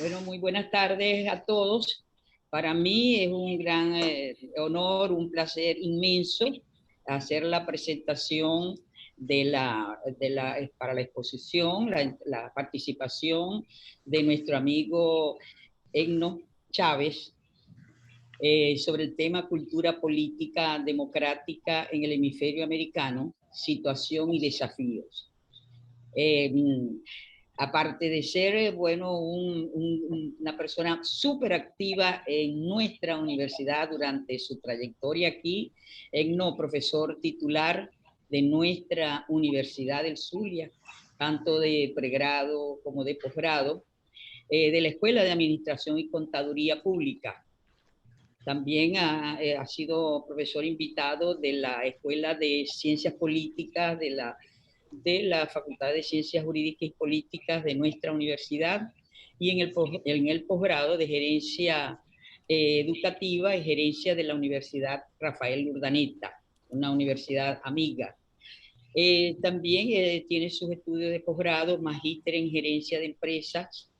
Bueno, muy buenas tardes a todos. Para mí es un gran honor, un placer inmenso hacer la presentación para la exposición, la participación de nuestro amigo Egno Chávez sobre el tema cultura política democrática en el hemisferio americano, situación y desafíos. Eh, Aparte de ser, bueno, una persona súper activa en nuestra universidad durante su trayectoria aquí, Egno, profesor titular de nuestra Universidad del Zulia, tanto de pregrado como de posgrado, de la Escuela de Administración y Contaduría Pública. También ha sido profesor invitado de la Escuela de Ciencias Políticas de la Facultad de Ciencias Jurídicas y Políticas de nuestra universidad y en el posgrado de Gerencia Educativa y Gerencia de la Universidad Rafael Urdaneta, una universidad amiga. También tiene sus estudios de posgrado, magíster en Gerencia de Empresas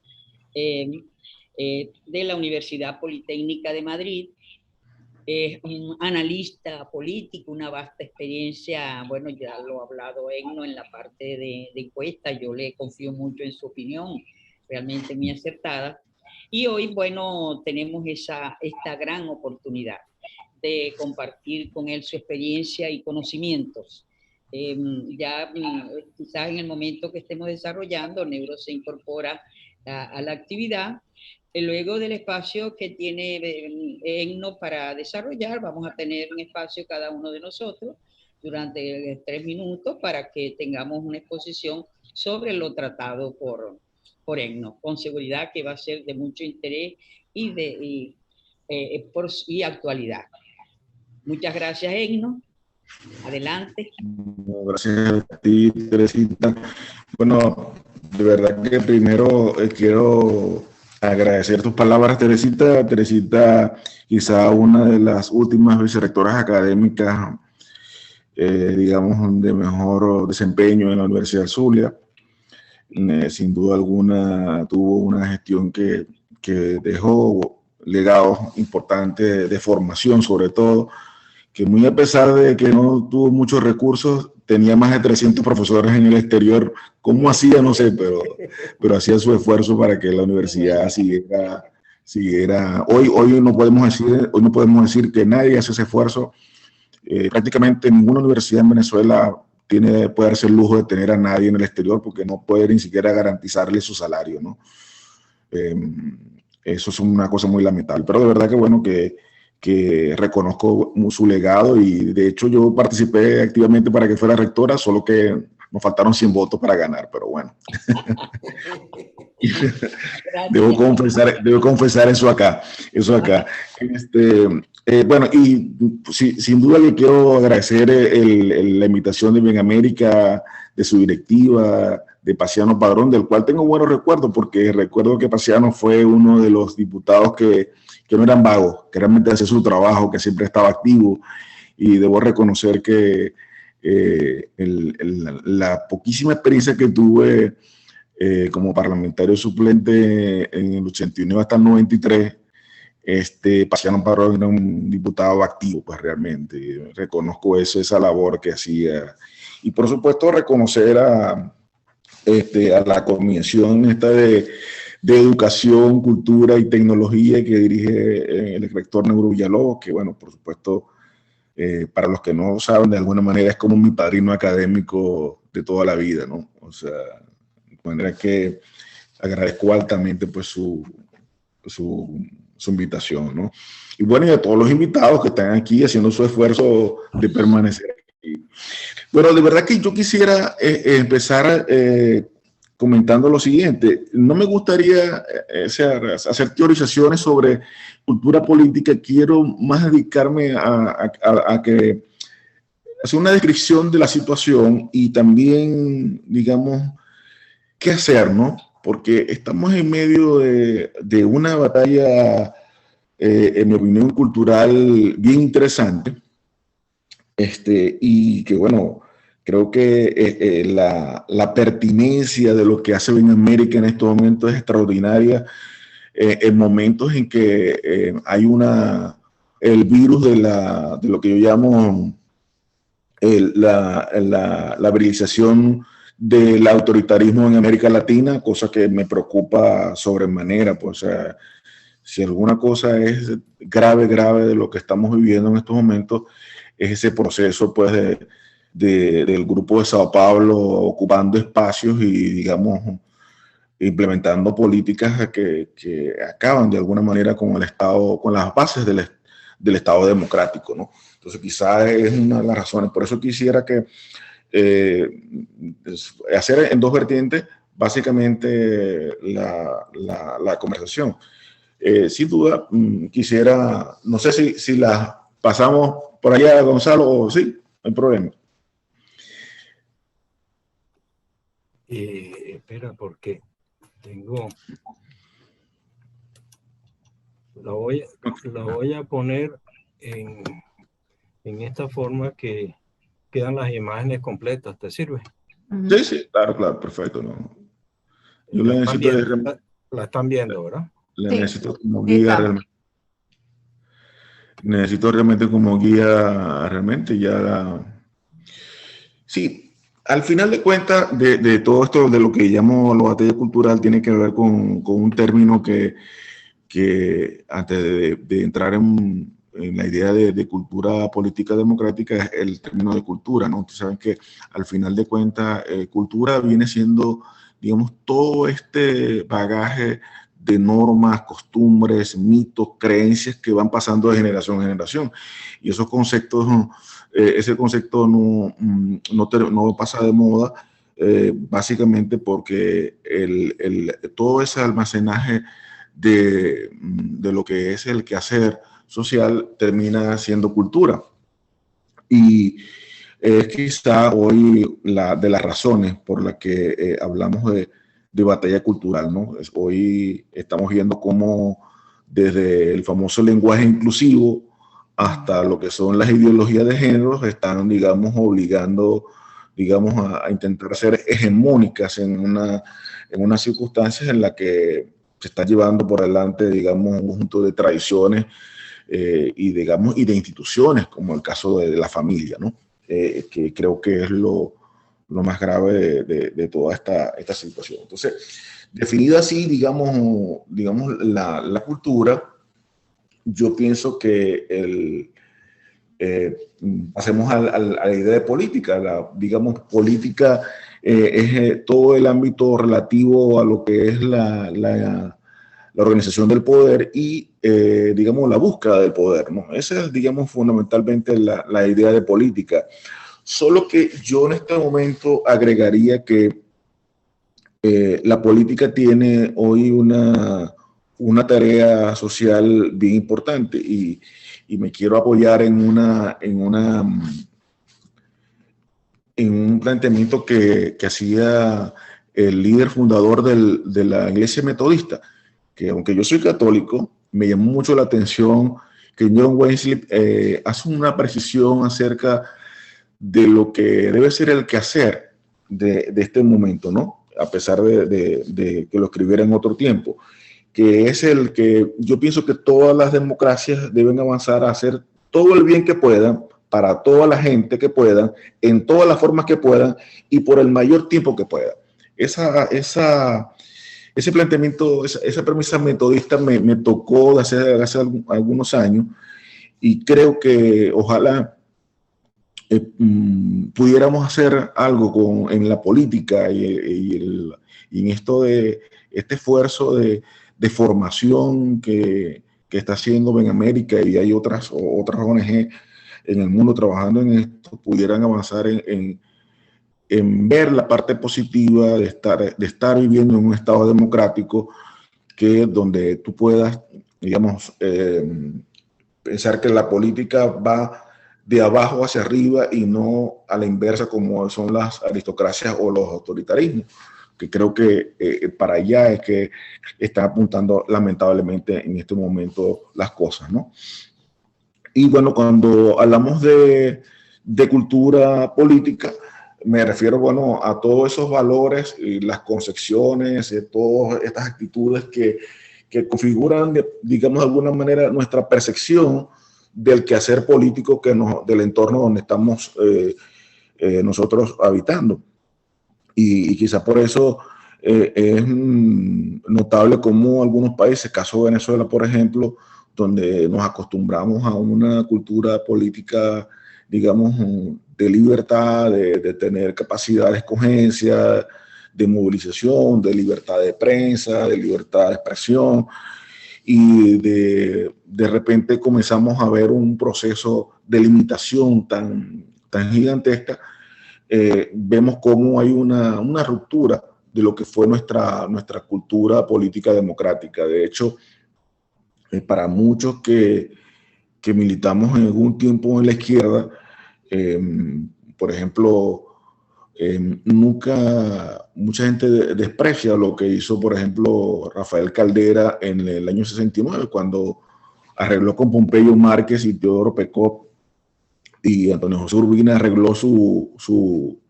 de la Universidad Politécnica de Madrid. Es un analista político, una vasta experiencia, bueno, ya lo ha hablado Egno en la parte de encuesta, yo le confío mucho en su opinión, realmente muy acertada. Y hoy, bueno, tenemos esta gran oportunidad de compartir con él su experiencia y conocimientos. Ya quizás en el momento que estemos desarrollando, Neuro se incorpora a la actividad. Luego del espacio que tiene Egno para desarrollar, vamos a tener un espacio cada uno de nosotros durante 3 minutos para que tengamos una exposición sobre lo tratado por Egno, con seguridad que va a ser de mucho interés y actualidad. Muchas gracias, Egno. Adelante. Gracias a ti, Teresita. Bueno, de verdad que primero quiero agradecer tus palabras, Teresita. Teresita, quizá una de las últimas vicerrectoras académicas, digamos, de mejor desempeño en la Universidad del Zulia. Sin duda alguna tuvo una gestión que dejó legados importantes de formación, sobre todo, que muy a pesar de que no tuvo muchos recursos, tenía más de 300 profesores en el exterior. ¿Cómo hacía? No sé, pero hacía su esfuerzo para que la universidad siguiera. Hoy no podemos decir que nadie hace ese esfuerzo. Prácticamente ninguna universidad en Venezuela puede darse el lujo de tener a nadie en el exterior porque no puede ni siquiera garantizarle su salario, ¿no? Eso es una cosa muy lamentable. Pero de verdad que bueno que reconozco su legado y de hecho yo participé activamente para que fuera rectora, solo que nos faltaron 100 votos para ganar, pero bueno. debo confesar eso acá. Bueno, y sin duda le quiero agradecer la invitación de Bien América, de su directiva, de Paciano Padrón, del cual tengo buenos recuerdos, porque recuerdo que Paciano fue uno de los diputados que no eran vagos, que realmente hacía su trabajo, que siempre estaba activo, y debo reconocer que la poquísima experiencia que tuve como parlamentario suplente en el 81 hasta el 93, Paciano Padrón era un diputado activo, pues realmente, reconozco esa labor que hacía, y por supuesto reconocer a la comisión de Educación, Cultura y Tecnología que dirige el rector Neuro Villalobos, que bueno, por supuesto, para los que no saben, de alguna manera es como mi padrino académico de toda la vida, ¿no? O sea, de manera que agradezco altamente pues su invitación, ¿no? Y bueno, y a todos los invitados que están aquí haciendo su esfuerzo de permanecer aquí. Bueno, de verdad que yo quisiera empezar comentando lo siguiente. No me gustaría hacer teorizaciones sobre cultura política, quiero más dedicarme a hacer una descripción de la situación y también, digamos, qué hacer, ¿no? Porque estamos en medio de una batalla, en mi opinión, cultural bien interesante, y que, bueno, creo que la pertinencia de lo que hace Bien América en estos momentos es extraordinaria, en momentos en que hay el virus de lo que yo llamo la virilización del autoritarismo en América Latina, cosa que me preocupa sobremanera. Pues, o sea, si alguna cosa es grave de lo que estamos viviendo en estos momentos, es ese proceso, pues, del grupo de Sao Paulo ocupando espacios y, digamos, implementando políticas que acaban de alguna manera con el Estado, con las bases del Estado democrático, ¿no? Entonces, quizás es una de las razones. Por eso quisiera que hacer en dos vertientes, básicamente, la conversación. Sin duda, quisiera, no sé si la pasamos por allá, Gonzalo, o sí, no hay problema. Espera, porque la voy a poner en esta forma que quedan las imágenes completas. ¿Te sirve? Sí, sí, claro, perfecto. ¿No? Yo la están viendo, ¿verdad? La necesito como guía realmente. Necesito realmente como guía realmente ya. Sí, al final de cuentas de todo esto, de lo que llamo la batalla cultural, tiene que ver con un término que antes de entrar en la idea de cultura política democrática, es el término de cultura, ¿no? Ustedes saben que al final de cuentas, cultura viene siendo, digamos, todo este bagaje de normas, costumbres, mitos, creencias que van pasando de generación en generación. Y esos conceptos, ese concepto no pasa de moda, básicamente porque todo ese almacenaje de lo que es el quehacer social termina siendo cultura. Y es quizá hoy de las razones por las que hablamos de batalla cultural, ¿no? Hoy estamos viendo cómo desde el famoso lenguaje inclusivo hasta lo que son las ideologías de género están, digamos, obligando, digamos, a intentar ser hegemónicas en unas circunstancias en las que se está llevando por delante, digamos, un conjunto de tradiciones y, digamos, y de instituciones, como el caso de la familia, ¿no? Que creo que es lo más grave de toda esta situación. Entonces, definida así, digamos la cultura, yo pienso que pasemos a la idea de política. Digamos, política es todo el ámbito relativo a lo que es la organización del poder y, digamos, la búsqueda del poder, ¿no? Esa es, digamos, fundamentalmente la idea de política. Solo que yo en este momento agregaría que la política tiene hoy una tarea social bien importante y me quiero apoyar en un planteamiento que hacía el líder fundador de la Iglesia Metodista, que aunque yo soy católico, me llamó mucho la atención que John Wesley hace una precisión acerca de lo que debe ser el quehacer de este momento, ¿no? A pesar de que lo escribiera en otro tiempo, que es el que yo pienso que todas las democracias deben avanzar a hacer todo el bien que puedan para toda la gente que puedan, en todas las formas que puedan y por el mayor tiempo que puedan. Ese planteamiento, esa premisa metodista me tocó hace algunos años y creo que ojalá pudiéramos hacer algo en la política y en esto de este esfuerzo de formación que está haciendo Benamérica y hay otras ONG en el mundo trabajando en esto, pudieran avanzar en ver la parte positiva de estar viviendo en un estado democrático donde tú puedas, digamos, pensar que la política va de abajo hacia arriba y no a la inversa como son las aristocracias o los autoritarismos, que creo que para allá es que están apuntando lamentablemente en este momento las cosas, ¿no? Y bueno, cuando hablamos de cultura política, me refiero, bueno, a todos esos valores y las concepciones, todas estas actitudes que configuran, digamos, de alguna manera nuestra percepción del quehacer político del entorno donde estamos nosotros habitando. Y quizá por eso es notable cómo algunos países, caso de Venezuela, por ejemplo, donde nos acostumbramos a una cultura política, digamos, de libertad, de tener capacidad de escogencia, de movilización, de libertad de prensa, de libertad de expresión, y de repente comenzamos a ver un proceso de limitación tan gigantesca. Vemos cómo hay una ruptura de lo que fue nuestra cultura política democrática. De hecho, para muchos que militamos en algún tiempo en la izquierda, por ejemplo, mucha gente desprecia lo que hizo, por ejemplo, Rafael Caldera en el año 69, cuando arregló con Pompeyo Márquez y Teodoro Pekov, y Antonio José Urbina arregló su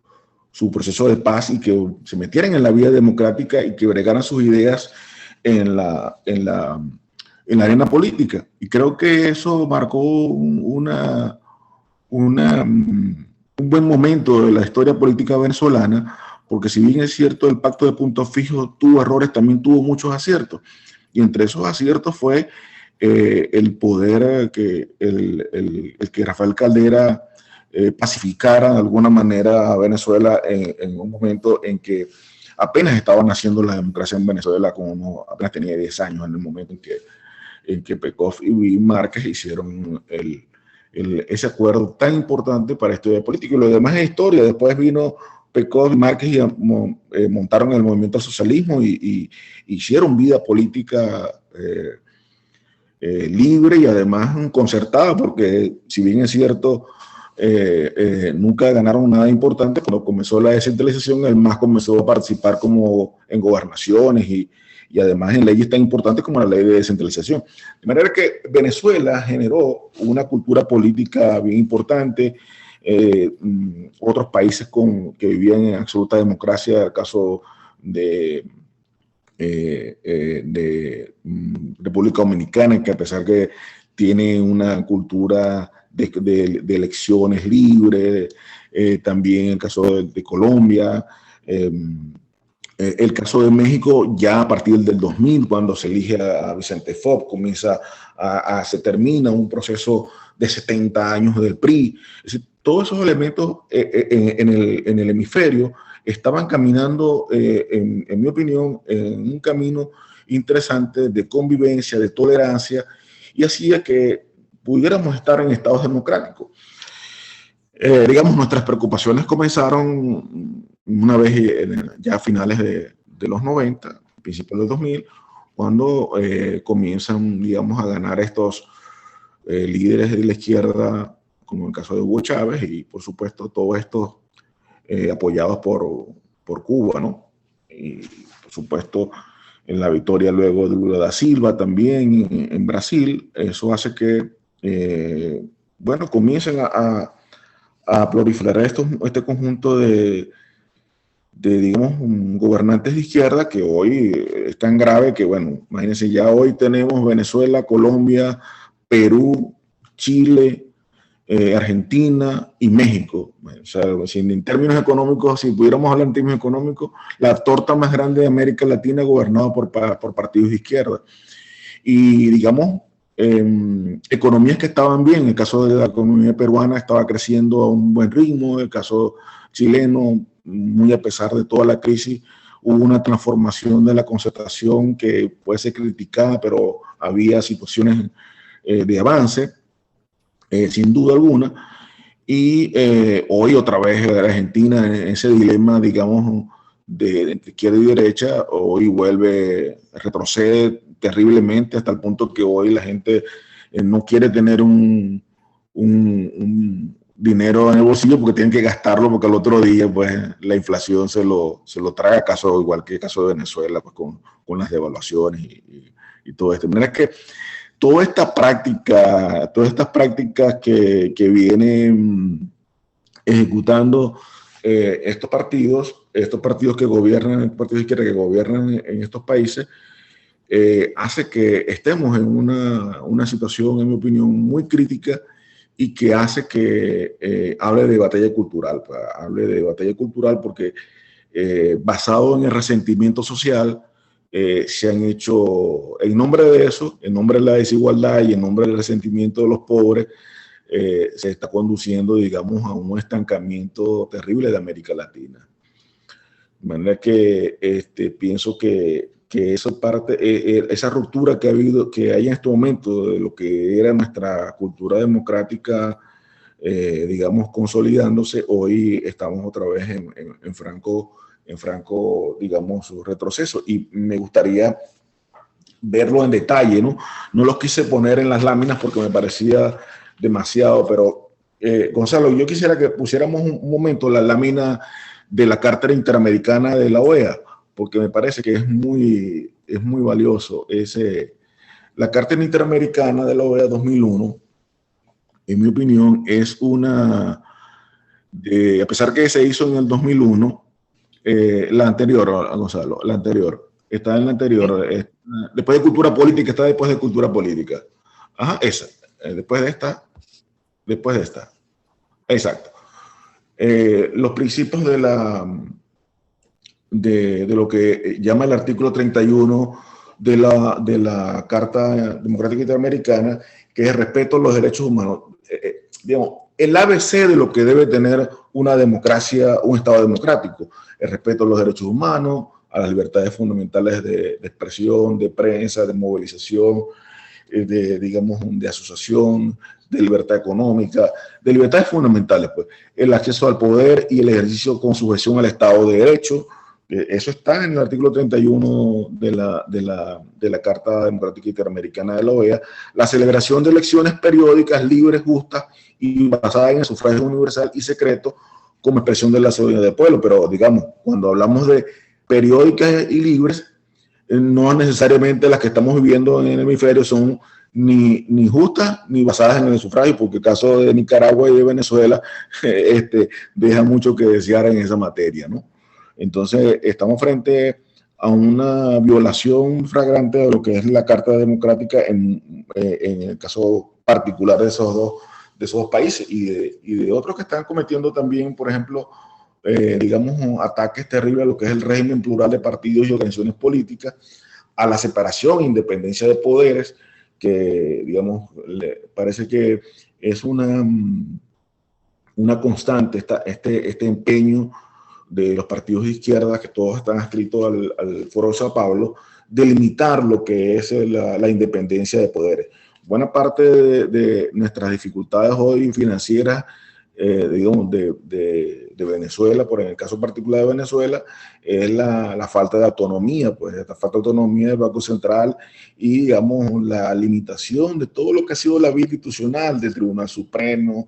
proceso de paz, y que se metieran en la vida democrática y que bregaran sus ideas en la arena política. Y creo que eso marcó un buen momento de la historia política venezolana, porque si bien es cierto el pacto de Punto Fijo tuvo errores, también tuvo muchos aciertos. Y entre esos aciertos fue el poder el que Rafael Caldera pacificara de alguna manera a Venezuela en un momento en que apenas estaba naciendo la democracia en Venezuela, como apenas tenía 10 años, en el momento en que Pekov y Márquez hicieron ese acuerdo tan importante para estudiar política. Y lo demás es historia. Después vino Pekov y Márquez y montaron el movimiento al socialismo y hicieron vida política libre y además concertada, porque si bien es cierto, nunca ganaron nada importante. Cuando comenzó la descentralización, el MAS comenzó a participar como en gobernaciones y además en leyes tan importantes como la ley de descentralización. De manera que Venezuela generó una cultura política bien importante. Otros países que vivían en absoluta democracia, el caso de República Dominicana, que a pesar que tiene una cultura de elecciones libres, también el caso de Colombia, el caso de México, ya a partir del 2000, cuando se elige a Vicente Fox, se termina un proceso de 70 años del PRI. Es decir, todos esos elementos en el hemisferio estaban caminando, en mi opinión, en un camino interesante de convivencia, de tolerancia, y hacía que pudiéramos estar en estados democráticos. Digamos, nuestras preocupaciones comenzaron una vez ya a finales de los 90, principios del 2000, cuando comienzan, digamos, a ganar estos líderes de la izquierda, como en el caso de Hugo Chávez, y por supuesto todos estos apoyados por Cuba, ¿no? Y por supuesto en la victoria luego de Lula da Silva también en Brasil. Eso hace que, bueno, comiencen a proliferar este conjunto de, digamos, gobernantes de izquierda, que hoy es tan grave que, bueno, imagínense, ya hoy tenemos Venezuela, Colombia, Perú, Chile, Argentina y México. O sea, en términos económicos, si pudiéramos hablar en términos económicos, la torta más grande de América Latina gobernada por partidos de izquierda. Y, digamos, economías que estaban bien. En el caso de la economía peruana estaba creciendo a un buen ritmo. En el caso chileno, muy a pesar de toda la crisis, hubo una transformación de la concertación que puede ser criticada, pero había situaciones de avance, sin duda alguna. Y hoy otra vez Argentina en ese dilema, digamos, de izquierda y derecha, hoy vuelve, retrocede terriblemente hasta el punto que hoy la gente no quiere tener un dinero en el bolsillo porque tienen que gastarlo, porque al otro día pues la inflación se lo trae, igual que el caso de Venezuela, pues con las devaluaciones y todo esto. De manera que todas estas prácticas que vienen ejecutando estos partidos que gobiernan, partidos de izquierda que gobiernan en estos países, hace que estemos en una situación, en mi opinión, muy crítica y que hace que hable de batalla cultural. Pues, hable de batalla cultural porque basado en el resentimiento social, se han hecho, en nombre de eso, en nombre de la desigualdad y en nombre del resentimiento de los pobres, se está conduciendo, digamos, a un estancamiento terrible de América Latina. De manera que pienso que eso esa ruptura que ha habido, que hay en este momento de lo que era nuestra cultura democrática, digamos, consolidándose, hoy estamos otra vez en franco, digamos, retroceso. Y me gustaría verlo en detalle, ¿no? No los quise poner en las láminas porque me parecía demasiado, pero Gonzalo, yo quisiera que pusiéramos un momento la lámina de la Carta Interamericana de la OEA, porque me parece que es muy valioso. La Carta Interamericana de la OEA 2001, en mi opinión, es a pesar que se hizo en el 2001, la anterior, Gonzalo, la anterior, está en la anterior, después de cultura política, está después de cultura política. Ajá, esa, después de esta, exacto. Los principios de lo que llama el artículo 31 de la Carta Democrática Interamericana, que es el respeto a los derechos humanos. Digamos, el ABC de lo que debe tener una democracia, un Estado democrático: el respeto a los derechos humanos, a las libertades fundamentales de expresión, de prensa, de movilización, digamos, de asociación, de libertad económica, de libertades fundamentales, pues, el acceso al poder y el ejercicio con sujeción al Estado de Derecho. Eso está en el artículo 31 de la Carta Democrática Interamericana de la OEA. La celebración de elecciones periódicas, libres, justas y basadas en el sufragio universal y secreto como expresión de la soberanía del pueblo. Pero, digamos, cuando hablamos de periódicas y libres, no necesariamente las que estamos viviendo en el hemisferio son ni justas ni basadas en el sufragio, porque el caso de Nicaragua y de Venezuela deja mucho que desear en esa materia, ¿no? Entonces, estamos frente a una violación flagrante de lo que es la Carta Democrática en el caso particular de esos dos países y de otros que están cometiendo también, por ejemplo, digamos, ataques terribles a lo que es el régimen plural de partidos y organizaciones políticas, a la separación e independencia de poderes, que, digamos, parece que es una constante este empeño de los partidos de izquierda, que todos están adscritos al Foro de Sao Paulo, de limitar lo que es la independencia de poderes. Buena parte de nuestras dificultades hoy financieras, digamos, de Venezuela, por en el caso particular de Venezuela, es la falta de autonomía, pues esta falta de autonomía del Banco Central y, digamos, la limitación de todo lo que ha sido la vida institucional del Tribunal Supremo,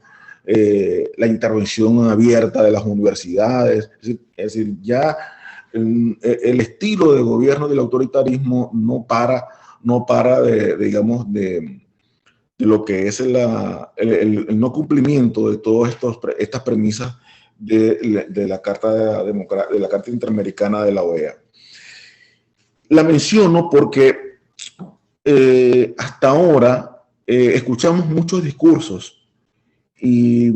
la intervención abierta de las universidades. Es decir, ya el estilo de gobierno del autoritarismo no para digamos, de lo que es el no cumplimiento de todas estas premisas de la Carta Interamericana de la OEA. La menciono porque hasta ahora escuchamos muchos discursos y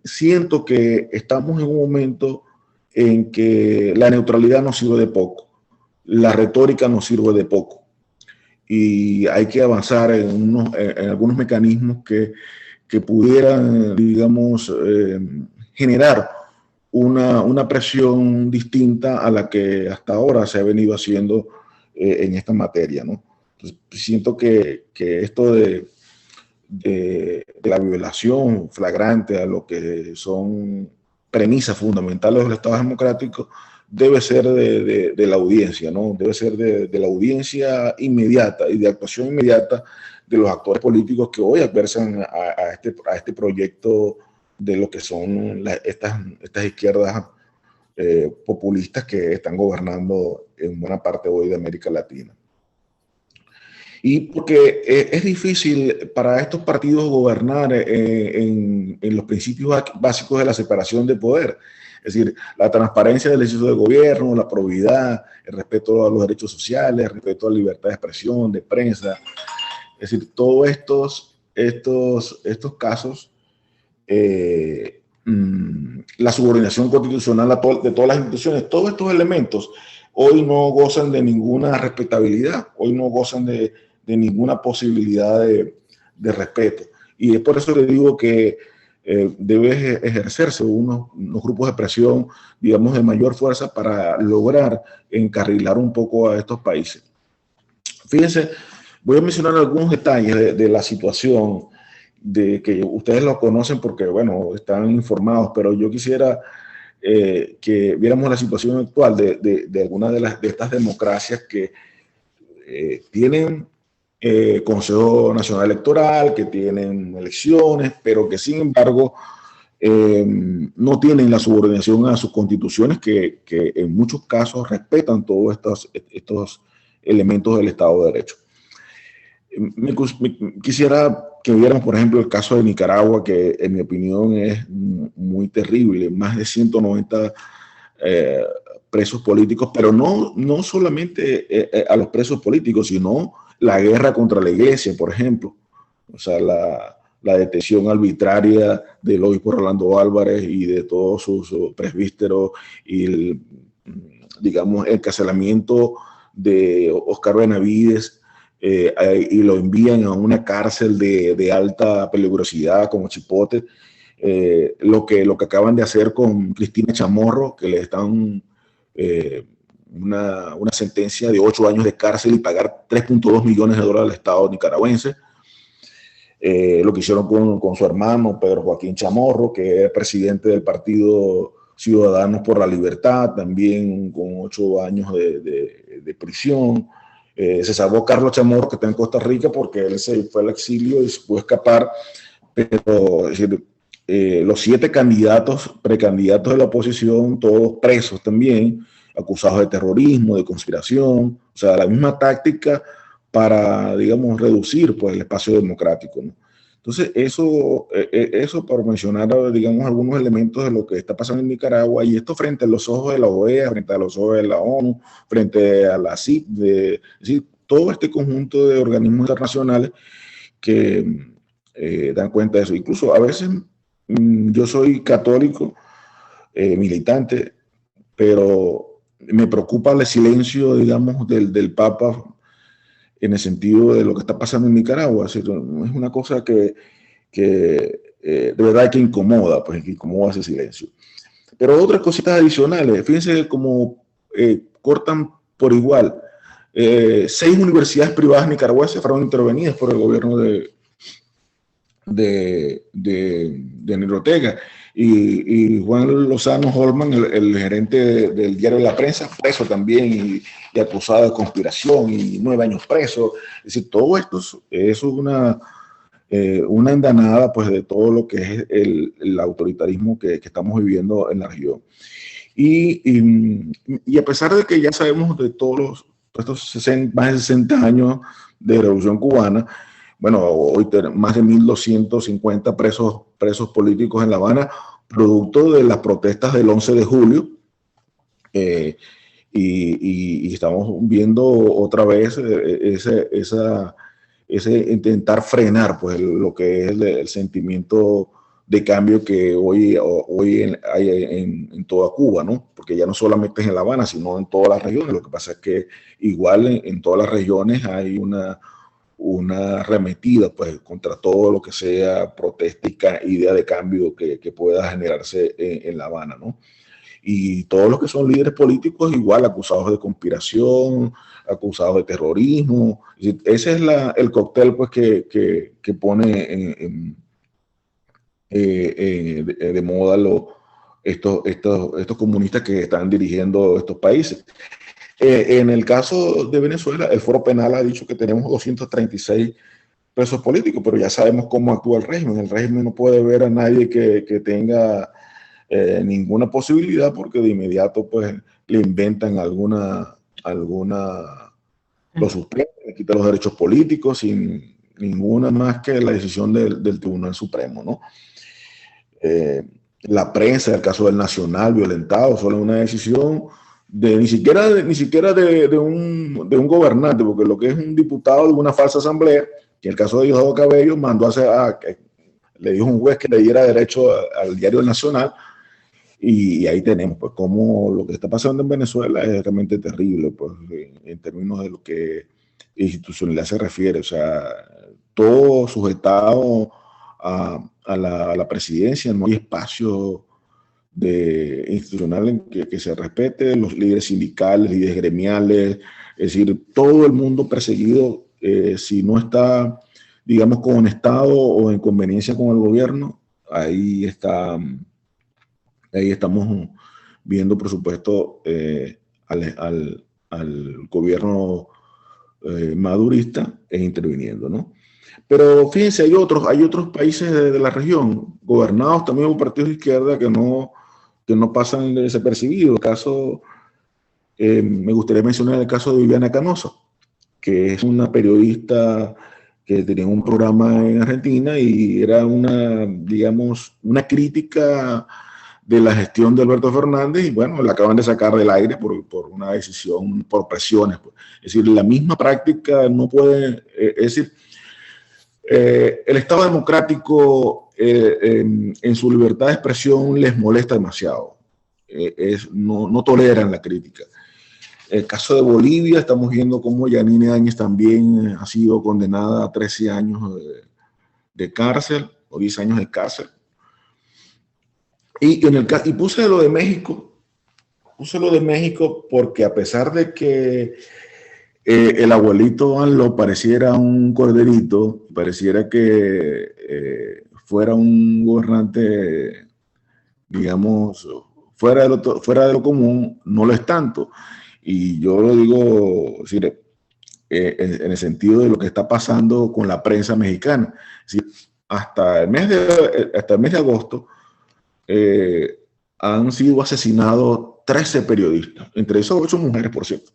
siento que estamos en un momento en que la neutralidad nos sirve de poco, la retórica nos sirve de poco. Y hay que avanzar en algunos mecanismos que pudieran, digamos, generar una presión distinta a la que hasta ahora se ha venido haciendo en esta materia, ¿no? Entonces, siento que esto de la violación flagrante a lo que son premisas fundamentales de los estados democráticos debe ser de la audiencia, ¿no? Debe ser de la audiencia inmediata y de actuación inmediata de los actores políticos que hoy adversan a este proyecto de lo que son estas izquierdas populistas que están gobernando en buena parte hoy de América Latina. Y porque es difícil para estos partidos gobernar en los principios básicos de la separación de poder. Es decir, la transparencia del ejercicio del gobierno, la probidad, el respeto a los derechos sociales, el respeto a la libertad de expresión, de prensa. Es decir, todos estos casos, la subordinación constitucional de todas las instituciones, todos estos elementos hoy no gozan de ninguna respetabilidad, hoy no gozan de ninguna posibilidad de respeto. Y es por eso que digo que debe ejercerse unos grupos de presión, digamos, de mayor fuerza para lograr encarrilar un poco a estos países. Fíjense, voy a mencionar algunos detalles de la situación, de que ustedes lo conocen porque, bueno, están informados, pero yo quisiera que viéramos la situación actual de algunas de estas democracias que tienen Consejo Nacional Electoral, que tienen elecciones, pero que sin embargo no tienen la subordinación a sus constituciones, que en muchos casos respetan todos estos elementos del Estado de Derecho. Quisiera que viéramos, por ejemplo, el caso de Nicaragua, que en mi opinión es muy terrible. Más de 190 presos políticos, pero no solamente a los presos políticos, sino la guerra contra la iglesia, por ejemplo. O sea, la detención arbitraria del obispo Rolando Álvarez y de todos sus presbíteros, y digamos, el encarcelamiento de Oscar Benavides, y lo envían a una cárcel de alta peligrosidad como Chipote. Lo que acaban de hacer con Cristina Chamorro, que le están una sentencia de 8 años de cárcel y pagar $3.2 millones al Estado nicaragüense. Lo que hicieron con su hermano Pedro Joaquín Chamorro, que es presidente del Partido Ciudadanos por la Libertad, también con 8 años de prisión. Se salvó Carlos Chamorro, que está en Costa Rica, porque él se fue al exilio y se pudo escapar, pero es decir, los 7 precandidatos de la oposición, todos presos también, acusados de terrorismo, de conspiración, o sea, la misma táctica para, digamos, reducir pues, el espacio democrático, ¿no? Entonces, eso para mencionar, digamos, algunos elementos de lo que está pasando en Nicaragua, y esto frente a los ojos de la OEA, frente a los ojos de la ONU, frente a la CID, es decir, todo este conjunto de organismos internacionales que dan cuenta de eso. Incluso a veces yo soy católico, militante, pero me preocupa el silencio, digamos, del Papa en el sentido de lo que está pasando en Nicaragua. Es una cosa que de verdad que incomoda, pues que incomoda ese silencio. Pero otras cositas adicionales, fíjense cómo cortan por igual. 6 universidades privadas nicaragüenses fueron intervenidas por el gobierno de Daniel Ortega. Y Juan Lozano Holman, el gerente del diario La Prensa, preso también y acusado de conspiración, y 9 años preso. Es decir, todo esto es una andanada pues, de todo lo que es el autoritarismo que estamos viviendo en la región. Y a pesar de que ya sabemos de todos estos más de 60 años de Revolución Cubana, bueno, hoy tenemos más de 1.250 presos políticos en La Habana, producto de las protestas del 11 de julio, y estamos viendo otra vez ese intentar frenar pues, lo que es el sentimiento de cambio que hoy hay en toda Cuba, ¿no? Porque ya no solamente es en La Habana, sino en todas las regiones. Lo que pasa es que igual en todas las regiones hay una arremetida pues, contra todo lo que sea protesta y idea de cambio que pueda generarse en La Habana, ¿no? Y todos los que son líderes políticos igual acusados de conspiración, acusados de terrorismo. Ese es el cóctel pues, que pone de moda estos comunistas que están dirigiendo estos países. En el caso de Venezuela, el Foro Penal ha dicho que tenemos 236 presos políticos, pero ya sabemos cómo actúa el régimen. El régimen no puede ver a nadie que tenga ninguna posibilidad, porque de inmediato pues, le inventan lo suspenden, le quitan los derechos políticos sin ninguna más que la decisión del Tribunal Supremo, ¿no? la prensa, el caso del Nacional violentado, solo una decisión ni siquiera de un gobernante, porque lo que es un diputado de una falsa asamblea, que en el caso de Diosdado Cabello mandó le dijo a un juez que le diera derecho al diario El Nacional, y ahí tenemos pues cómo lo que está pasando en Venezuela es realmente terrible, pues en términos de lo que institucionalidad se refiere, o sea, todo sujetado a la presidencia, no hay espacio institucional en que se respete, los líderes sindicales, líderes gremiales, es decir, todo el mundo perseguido, si no está, digamos, conectado o en conveniencia con el gobierno, ahí estamos viendo, por supuesto, al gobierno madurista interviniendo, ¿no? Pero fíjense, hay otros países de la región, gobernados también por partidos de izquierda que no pasan desapercibidos. Me gustaría mencionar el caso de Viviana Canosa, que es una periodista que tenía un programa en Argentina y era digamos, una crítica de la gestión de Alberto Fernández, y bueno, la acaban de sacar del aire por una decisión, por presiones. Es decir, la misma práctica no puede, es decir, el Estado democrático en su libertad de expresión les molesta demasiado, no toleran la crítica. El caso de Bolivia, estamos viendo cómo Yanine Áñez también ha sido condenada a 13 años de cárcel o 10 años de cárcel. Y puse lo de México porque a pesar de que el abuelito AMLO pareciera un corderito, pareciera que fuera un gobernante, digamos, fuera de lo común, no lo es tanto. Y yo lo digo, es decir, en el sentido de lo que está pasando con la prensa mexicana. Es decir, hasta el mes de agosto han sido asesinados 13 periodistas, entre esos 8 mujeres, por cierto.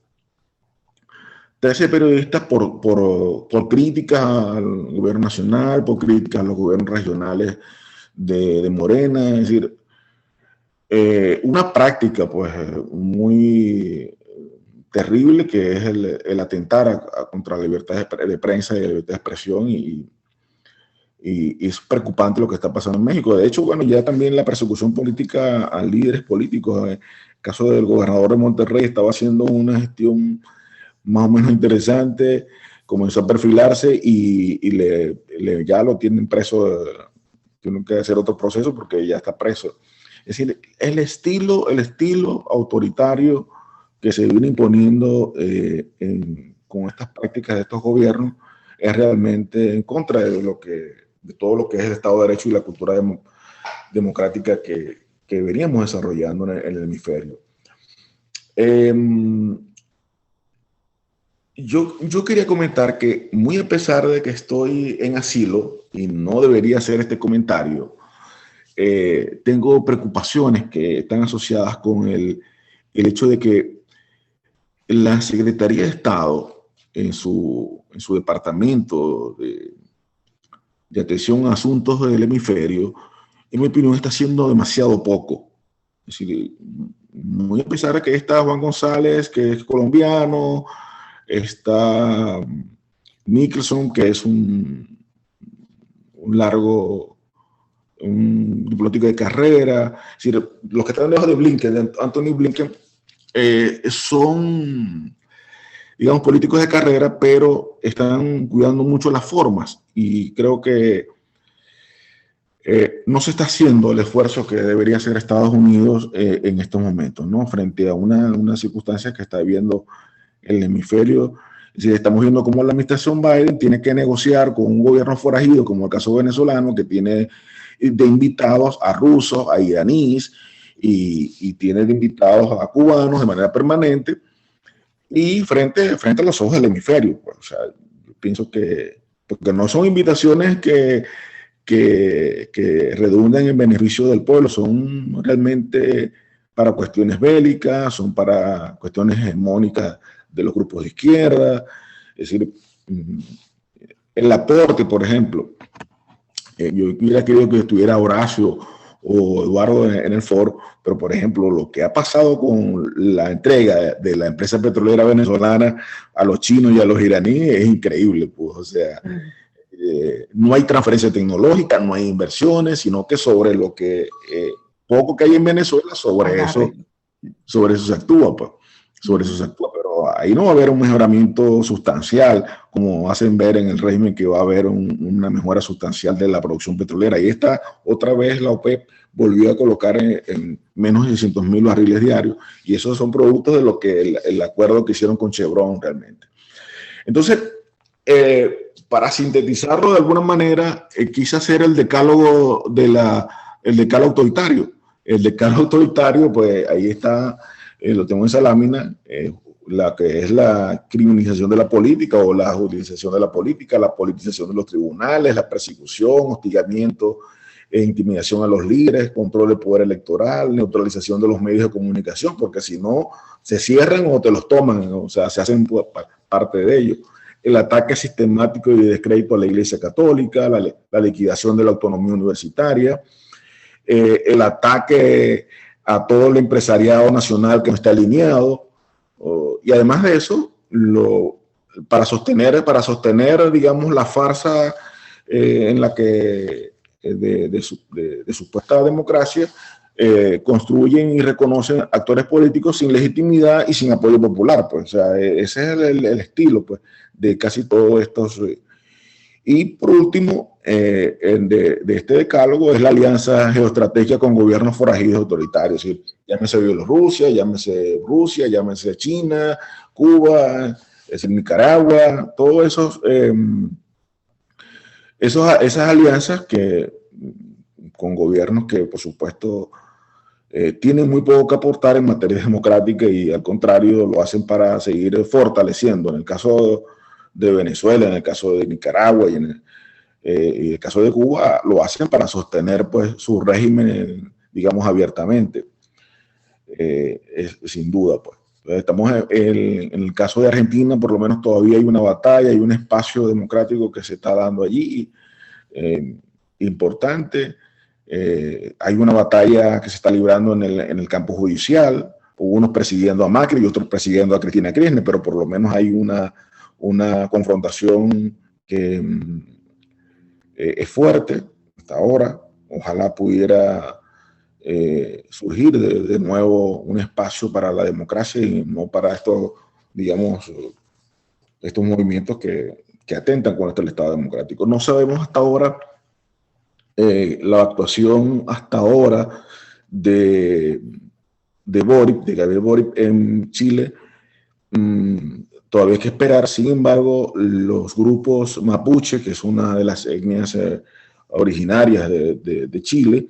13 periodistas por críticas al gobierno nacional, por críticas a los gobiernos regionales de Morena, es decir, una práctica pues muy terrible que es el atentar contra la libertad de prensa y la libertad de expresión, y es preocupante lo que está pasando en México. De hecho, bueno, ya también la persecución política a líderes políticos, en el caso del gobernador de Monterrey estaba haciendo una gestión más o menos interesante, comenzó a perfilarse y ya lo tienen preso, tienen que hacer otro proceso porque ya está preso. Es decir, el estilo autoritario que se viene imponiendo con estas prácticas de estos gobiernos es realmente en contra de todo lo que es el Estado de Derecho y la cultura democrática que veníamos desarrollando en el hemisferio. Yo quería comentar que, muy a pesar de que estoy en asilo y no debería hacer este comentario, tengo preocupaciones que están asociadas con el hecho de que la Secretaría de Estado en su departamento de atención a asuntos del hemisferio, en mi opinión, está haciendo demasiado poco. Es decir, muy a pesar de que está Juan González, que es colombiano, está Nicholson, que es un diplomático de carrera. Es decir, los que están debajo de Blinken, de Anthony Blinken, son, digamos, políticos de carrera, pero están cuidando mucho las formas, y creo que no se está haciendo el esfuerzo que debería hacer Estados Unidos en estos momentos, ¿no? Frente a una circunstancia que está viviendo el hemisferio. Es decir, estamos viendo cómo la administración Biden tiene que negociar con un gobierno forajido, como el caso venezolano, que tiene de invitados a rusos, a iraníes, y tiene de invitados a cubanos de manera permanente, y frente a los ojos del hemisferio. Pues, o sea, yo pienso que, porque no son invitaciones que redundan en beneficio del pueblo, son realmente para cuestiones bélicas, son para cuestiones hegemónicas de los grupos de izquierda. Es decir, el aporte, por ejemplo, yo hubiera querido que estuviera Horacio o Eduardo en el foro, pero por ejemplo, lo que ha pasado con la entrega de la empresa petrolera venezolana a los chinos y a los iraníes es increíble, pues, o sea, no hay transferencia tecnológica, no hay inversiones, sino que sobre lo que poco que hay en Venezuela, sobre eso se actúa, pues, sobre eso se actúa, pero ahí no va a haber un mejoramiento sustancial, como hacen ver en el régimen que va a haber una mejora sustancial de la producción petrolera. Y esta otra vez la OPEP volvió a colocar en menos de 600.000 barriles diarios, y esos son productos de lo que el acuerdo que hicieron con Chevron realmente. Entonces, para sintetizarlo de alguna manera, quise hacer el decálogo autoritario. El decálogo autoritario, pues ahí está, lo tengo en esa lámina, la que es la criminalización de la política o la judicialización de la política, la politización de los tribunales, la persecución, hostigamiento e intimidación a los líderes, control del poder electoral, neutralización de los medios de comunicación, porque si no, se cierran o te los toman, o sea, se hacen parte de ellos. El ataque sistemático y de descrédito a la Iglesia Católica, la liquidación de la autonomía universitaria, el ataque a todo el empresariado nacional que no está alineado, y además de eso, para sostener, digamos, la farsa en la que de supuesta democracia, construyen y reconocen actores políticos sin legitimidad y sin apoyo popular, pues, o sea, ese es el estilo, pues, de casi todos estos. Y por último, de este decálogo es la alianza geoestratégica con gobiernos forajidos autoritarios, es decir, llámese Bielorrusia, llámese Rusia, llámese China, Cuba, es decir, Nicaragua, todos esas alianzas que con gobiernos que, por supuesto, tienen muy poco que aportar en materia democrática y, al contrario, lo hacen para seguir fortaleciendo. En el caso de Venezuela, en el caso de Nicaragua y en el caso de Cuba, lo hacen para sostener, pues, su régimen, digamos, abiertamente, sin duda, pues. Estamos en el caso de Argentina, por lo menos todavía hay una batalla, hay un espacio democrático que se está dando allí, importante. Hay una batalla que se está librando en el campo judicial, unos persiguiendo a Macri y otros persiguiendo a Cristina Kirchner, pero por lo menos hay una confrontación que es fuerte hasta ahora. Ojalá pudiera surgir de nuevo un espacio para la democracia y no para estos, digamos, estos movimientos que atentan contra el Estado democrático. No sabemos hasta ahora la actuación hasta ahora de Gabriel Boric en Chile. Todavía hay que esperar. Sin embargo, los grupos mapuche, que es una de las etnias originarias de Chile,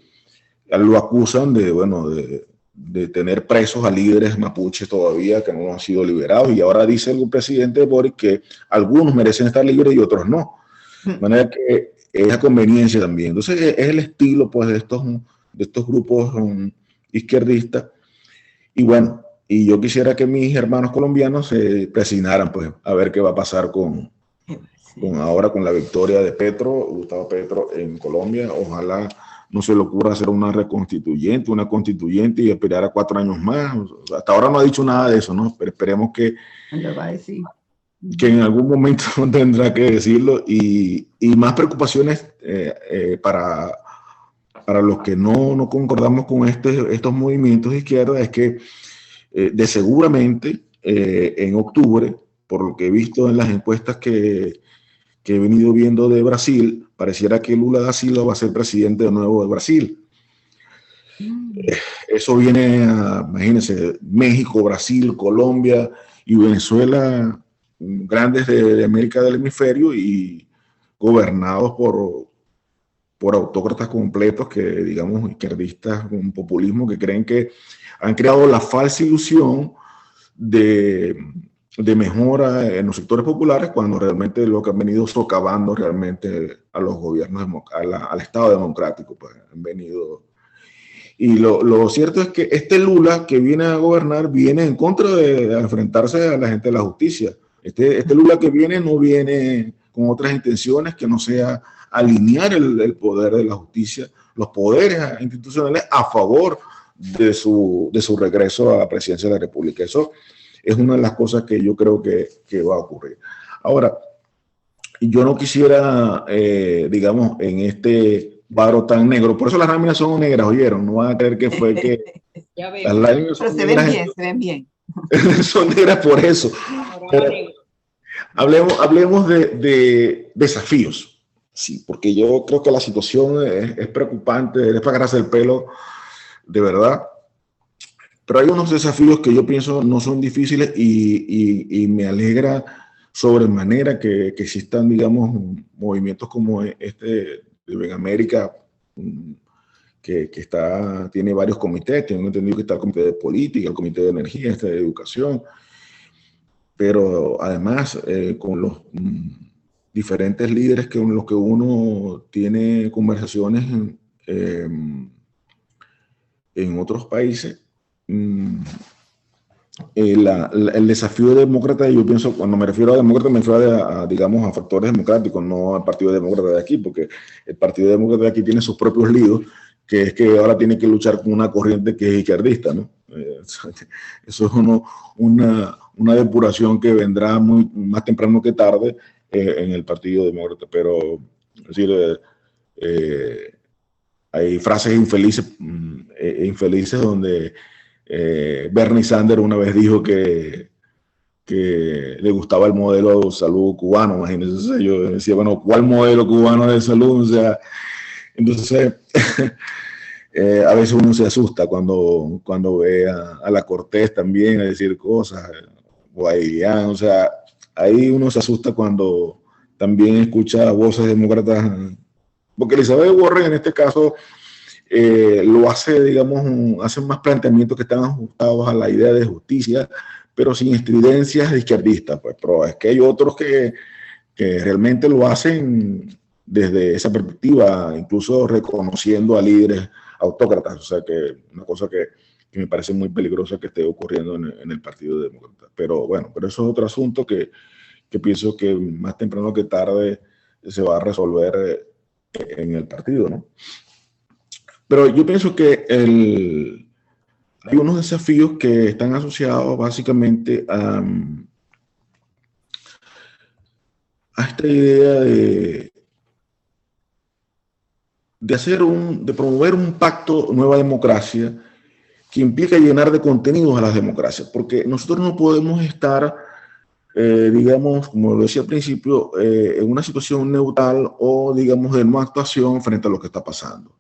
lo acusan de tener presos a líderes mapuches todavía que no han sido liberados, y ahora dice el presidente Boric que algunos merecen estar libres y otros no. De manera que es la conveniencia también. Entonces es el estilo, pues, de estos grupos izquierdistas. Y bueno, y yo quisiera que mis hermanos colombianos se presignaran, pues, a ver qué va a pasar ahora con la victoria de Gustavo Petro en Colombia. Ojalá no se le ocurra hacer una constituyente y esperar a 4 años más. Hasta ahora no ha dicho nada de eso, ¿no? Pero esperemos que en algún momento tendrá que decirlo, y más preocupaciones para los que no concordamos con estos movimientos de izquierda es que de seguramente en octubre, por lo que he visto en las encuestas que he venido viendo de Brasil, pareciera que Lula da Silva va a ser presidente de nuevo de Brasil. Eso viene imagínense, México, Brasil, Colombia y Venezuela, grandes de América del Hemisferio y gobernados por autócratas completos que, digamos, izquierdistas con populismo, que creen que han creado la falsa ilusión de mejora en los sectores populares, cuando realmente lo que han venido socavando realmente a los gobiernos, al Estado democrático, pues han venido. Y lo cierto es que este Lula que viene a gobernar viene en contra de enfrentarse a la gente de la justicia. Este Lula que viene no viene con otras intenciones que no sea alinear el poder de la justicia los poderes institucionales a favor de su regreso a la presidencia de la República. Eso es una de las cosas que yo creo que va a ocurrir. Ahora, yo no quisiera, digamos, en este cuadro tan negro, por eso las láminas son negras, ¿oyeron? No van a creer que fue que las láminas son negras. Pero se ven bien. Son negras por eso. Hablemos de desafíos, sí, porque yo creo que la situación es preocupante, es para agarrarse el pelo, de verdad. Pero hay unos desafíos que yo pienso no son difíciles y me alegra sobremanera que existan, digamos, movimientos como este de Ven América, que tiene varios comités. Tengo entendido que está el comité de política, el comité de energía, de educación, pero además con los diferentes líderes con los que uno tiene conversaciones en otros países. El desafío demócrata, yo pienso, cuando me refiero a demócrata, me refiero digamos, a factores democráticos, no al Partido Demócrata de aquí, porque el Partido Demócrata de aquí tiene sus propios líos, que es que ahora tiene que luchar con una corriente que es izquierdista, ¿no? Eso es una depuración que vendrá más temprano que tarde en el Partido Demócrata, pero es decir, hay frases infelices donde Bernie Sanders una vez dijo que le gustaba el modelo de salud cubano, imagínense. Yo decía, bueno, ¿cuál modelo cubano de salud? O sea, entonces a veces uno se asusta cuando ve a la Cortés también a decir cosas, o a Irián, o sea, ahí uno se asusta cuando también escucha voces demócratas, porque Elizabeth Warren en este caso lo hace, digamos, hace más planteamientos que están ajustados a la idea de justicia, pero sin estridencias izquierdistas, pues, pero es que hay otros que realmente lo hacen desde esa perspectiva, incluso reconociendo a líderes autócratas, o sea, que una cosa que me parece muy peligrosa que esté ocurriendo en el Partido Demócrata. Pero bueno, pero eso es otro asunto que pienso que más temprano que tarde se va a resolver en el partido, ¿no? Pero yo pienso que hay unos desafíos que están asociados básicamente a esta idea de promover un pacto nueva democracia que implica llenar de contenidos a las democracias, porque nosotros no podemos estar, digamos, como lo decía al principio, en una situación neutral o, digamos, de no actuación frente a lo que está pasando.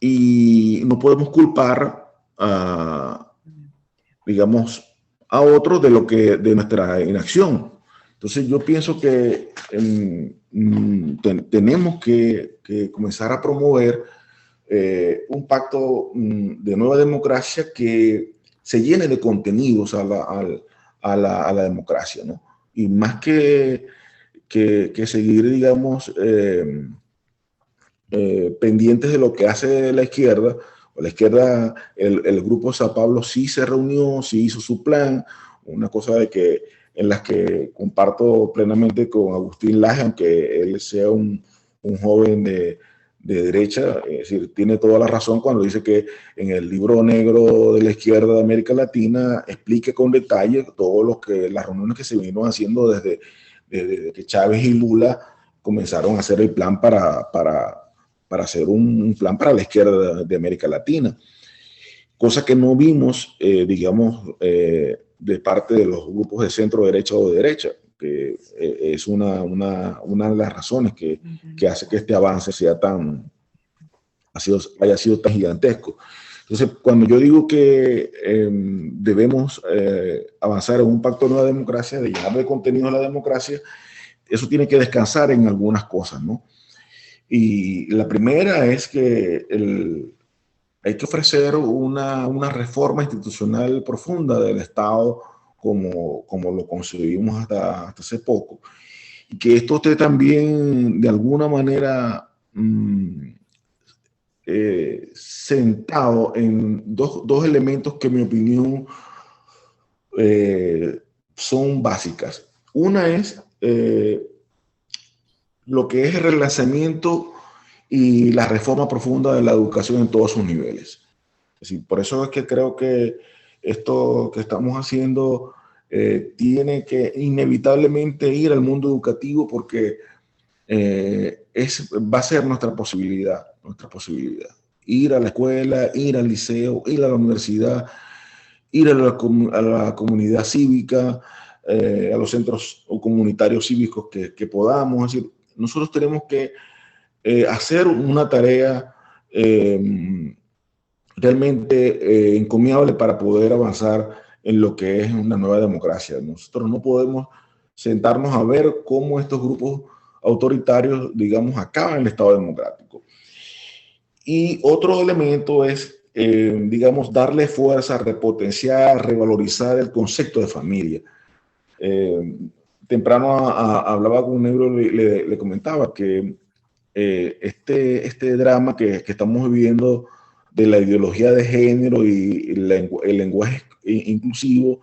Y no podemos culpar digamos, a otros de nuestra inacción. Entonces yo pienso que tenemos que comenzar a promover un pacto de nueva democracia que se llene de contenidos a la democracia, ¿no? Y más que seguir, digamos, pendientes de lo que hace la izquierda. La izquierda, el grupo Sao Pablo sí se reunió, sí hizo su plan, una cosa en las que comparto plenamente con Agustín Laje, aunque él sea un joven de derecha, es decir, tiene toda la razón cuando dice que en el libro negro de la izquierda de América Latina explique con detalle las reuniones que se vinieron haciendo desde que Chávez y Lula comenzaron a hacer el plan para hacer un plan para la izquierda de América Latina, cosa que no vimos, digamos, de parte de los grupos de centro derecha o de derecha, que es una de las razones que hace que este avance haya sido tan gigantesco. Entonces, cuando yo digo que debemos avanzar en un pacto de nueva democracia, de llenar de contenido a la democracia, eso tiene que descansar en algunas cosas, ¿no? Y la primera es que hay que ofrecer una reforma institucional profunda del Estado como lo concebimos hasta hace poco. Y que esto esté también de alguna manera sentado en dos elementos que en mi opinión son básicas. Una es lo que es el relanzamiento y la reforma profunda de la educación en todos sus niveles. Es decir, por eso es que creo que esto que estamos haciendo tiene que inevitablemente ir al mundo educativo, porque va a ser nuestra posibilidad. Ir a la escuela, ir al liceo, ir a la universidad, ir a la comunidad cívica, a los centros comunitarios cívicos que podamos. Es decir, nosotros tenemos que hacer una tarea realmente encomiable para poder avanzar en lo que es una nueva democracia. Nosotros no podemos sentarnos a ver cómo estos grupos autoritarios, digamos, acaban el Estado democrático. Y otro elemento es, digamos, darle fuerza, repotenciar, revalorizar el concepto de familia. Temprano hablaba con un negro, le comentaba que este drama que estamos viviendo de la ideología de género y el lenguaje inclusivo,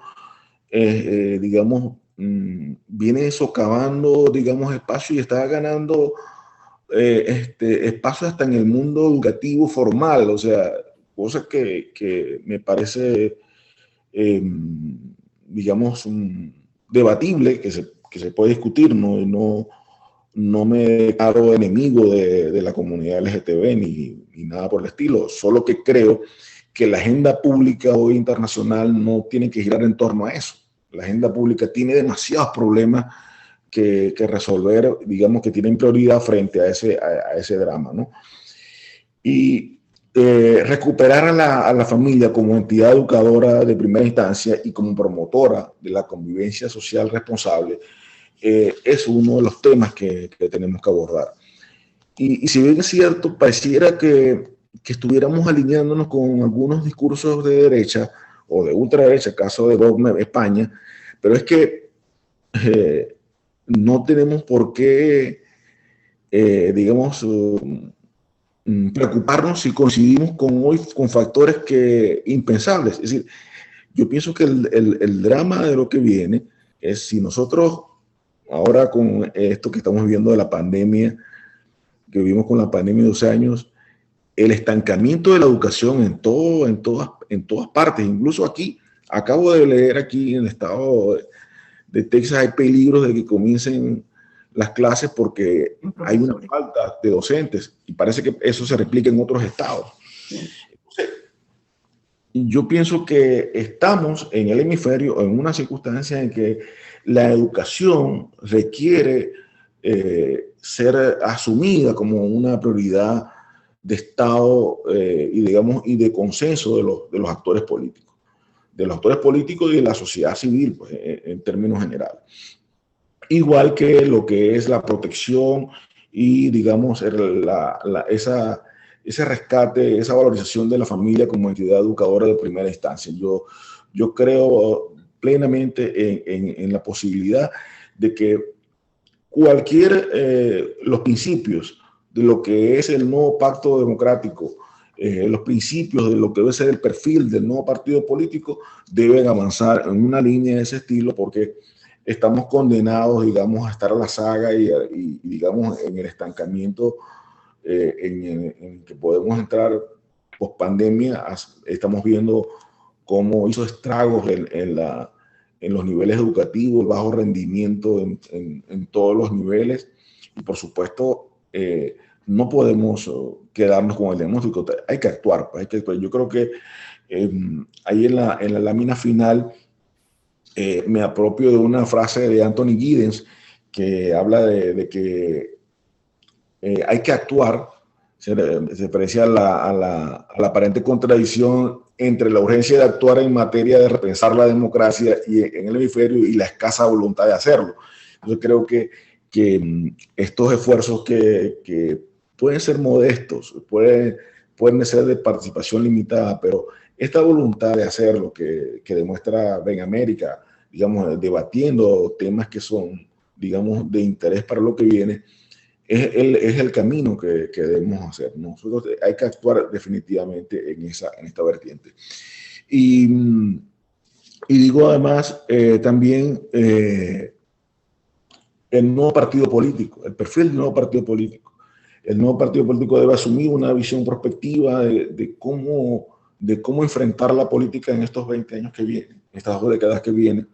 digamos, viene socavando, digamos, espacio y está ganando espacio hasta en el mundo educativo formal, o sea, cosas que me parece, digamos, debatible, que se puede discutir, no me declaro enemigo de la comunidad LGTB ni nada por el estilo, solo que creo que la agenda pública hoy internacional no tiene que girar en torno a eso. La agenda pública tiene demasiados problemas que resolver, digamos, que tienen prioridad frente a ese drama, ¿no? Y recuperar a la familia como entidad educadora de primera instancia y como promotora de la convivencia social responsable es uno de los temas que tenemos que abordar. Y si bien es cierto, pareciera que estuviéramos alineándonos con algunos discursos de derecha o de ultraderecha, caso de Dogma España, pero es que no tenemos por qué, digamos, preocuparnos si coincidimos con factores impensables. Es decir, yo pienso que el drama de lo que viene es si nosotros, ahora con esto que estamos viviendo de la pandemia, que vivimos con la pandemia de 12 años, el estancamiento de la educación en todas partes, incluso aquí, acabo de leer aquí en el estado de Texas, hay peligros de que comiencen las clases porque hay una falta de docentes y parece que eso se replica en otros estados. Entonces, yo pienso que estamos en el hemisferio en una circunstancia en que la educación requiere ser asumida como una prioridad de Estado y de consenso de los actores políticos. De los actores políticos y de la sociedad civil, pues, en términos generales. Igual que lo que es la protección y, digamos, ese rescate, esa valorización de la familia como entidad educadora de primera instancia. Yo creo plenamente en la posibilidad de que los principios de lo que es el nuevo pacto democrático, los principios de lo que debe ser el perfil del nuevo partido político deben avanzar en una línea de ese estilo, porque estamos condenados, digamos, a estar a la saga y digamos, en el estancamiento en que podemos entrar post pandemia. Estamos viendo cómo hizo estragos en los niveles educativos, el bajo rendimiento en todos los niveles, y por supuesto no podemos quedarnos con el diagnóstico, hay que actuar. Yo creo que ahí en la lámina final me apropio de una frase de Anthony Giddens que habla de que hay que actuar. Se parecía a la aparente contradicción entre la urgencia de actuar en materia de repensar la democracia y en el hemisferio y la escasa voluntad de hacerlo. Yo creo que estos esfuerzos que pueden ser modestos, pueden ser de participación limitada, pero esta voluntad de hacerlo que demuestra Ben América, digamos, debatiendo temas que son, digamos, de interés para lo que viene, es el camino que debemos hacer. Nosotros hay que actuar definitivamente en esta vertiente. Y digo además también el nuevo partido político, el perfil del nuevo partido político. el nuevo partido político debe asumir una visión prospectiva de cómo enfrentar la política en estos 20 años que vienen, estas 2 décadas que vienen,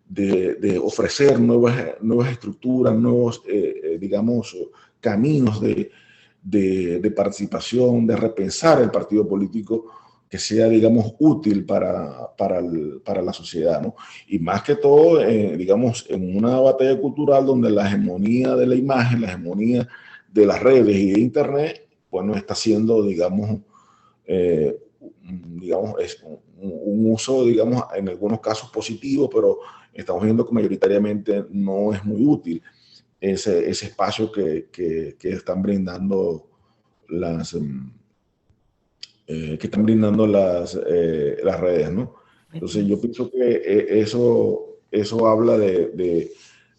de ofrecer nuevas estructuras, nuevos, digamos, caminos de participación, de repensar el partido político que sea, digamos, útil para la sociedad, ¿no? Y más que todo, digamos, en una batalla cultural donde la hegemonía de la imagen, la hegemonía de las redes y de Internet, pues no está siendo, digamos, es un uso, digamos, en algunos casos positivo, pero estamos viendo que mayoritariamente no es muy útil ese espacio que están brindando las redes, ¿no? Entonces yo pienso que eso habla de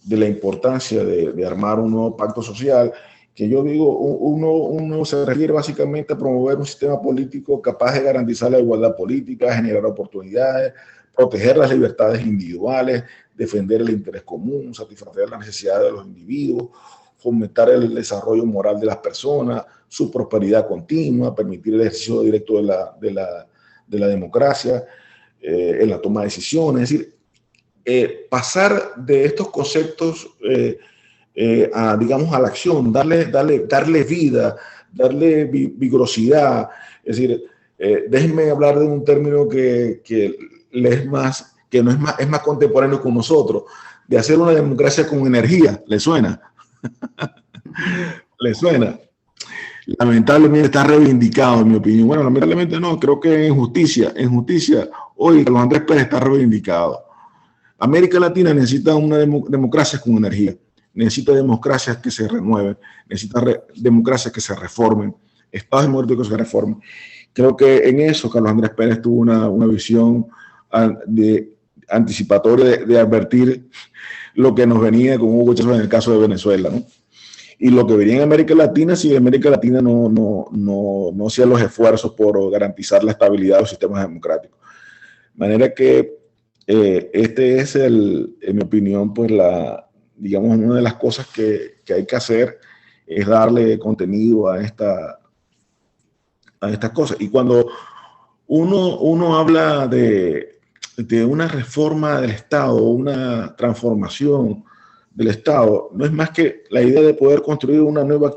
la importancia de armar un nuevo pacto social, que yo digo, uno se refiere básicamente a promover un sistema político capaz de garantizar la igualdad política, generar oportunidades, proteger las libertades individuales, defender el interés común, satisfacer las necesidades de los individuos, fomentar el desarrollo moral de las personas, su prosperidad continua, permitir el ejercicio directo de la democracia en la toma de decisiones. Es decir, pasar de estos conceptos digamos, a la acción, darle vida, darle vigorosidad. Es decir, déjenme hablar de un término que es más contemporáneo con nosotros, de hacer una democracia con energía. ¿Le suena? ¿Le suena? Lamentablemente está reivindicado, en mi opinión. Bueno, lamentablemente no, creo que en justicia, hoy Carlos Andrés Pérez está reivindicado. América Latina necesita una democracia con energía, necesita democracias que se renueven, necesita democracias que se reformen, estados democráticos que se reformen. Creo que en eso Carlos Andrés Pérez tuvo una visión anticipatoria de advertir lo que nos venía con Hugo Chávez en el caso de Venezuela, ¿no? Y lo que venía en América Latina, si América Latina no hacía los esfuerzos por garantizar la estabilidad de los sistemas democráticos. De manera que este es, en mi opinión, pues digamos, una de las cosas que hay que hacer es darle contenido a estas cosas. Y cuando uno habla de una reforma del Estado, una transformación del Estado, no es más que la idea de poder construir una nueva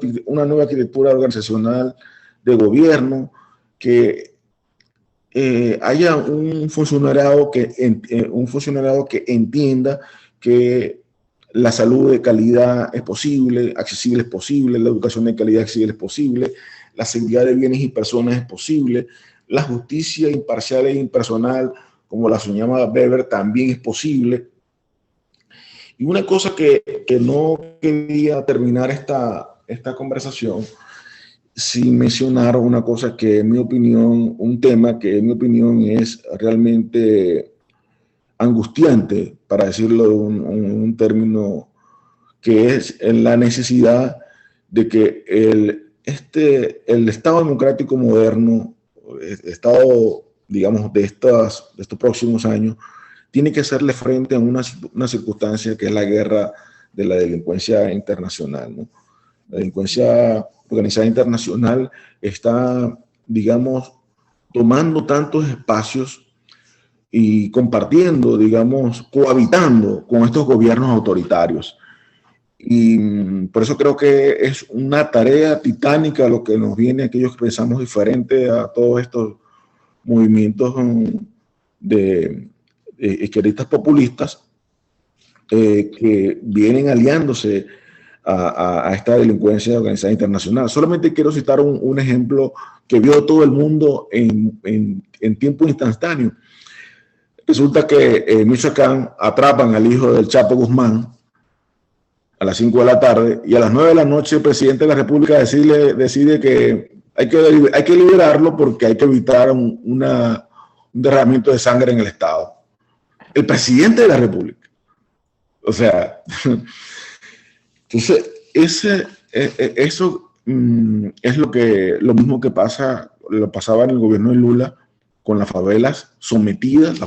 arquitectura organizacional de gobierno, que haya un funcionariado que entienda que la salud de calidad es posible, accesible es posible, la educación de calidad accesible es posible, la seguridad de bienes y personas es posible, la justicia imparcial e impersonal, como la señora Weber, también es posible. Y una cosa que no quería terminar esta conversación sin mencionar una cosa que en mi opinión, un tema que en mi opinión es realmente angustiante, para decirlo de un término, que es la necesidad de que el Estado democrático moderno, el Estado, digamos, de estos próximos años, tiene que hacerle frente a una circunstancia que es la guerra de la delincuencia internacional, ¿no? La delincuencia organizada internacional está, digamos, tomando tantos espacios y compartiendo, digamos, cohabitando con estos gobiernos autoritarios. Y por eso creo que es una tarea titánica lo que nos viene a aquellos que pensamos diferente a todos estos movimientos de izquierdistas populistas que vienen aliándose a esta delincuencia organizada internacional. Solamente quiero citar un ejemplo que vio todo el mundo en tiempo instantáneo. Resulta que en Michoacán atrapan al hijo del Chapo Guzmán a las 5 de la tarde y a las 9 de la noche el presidente de la República decide que hay que liberarlo porque hay que evitar un derramamiento de sangre en el Estado. El presidente de la República. O sea, entonces eso es lo mismo que lo pasaba en el gobierno de Lula con las favelas sometidas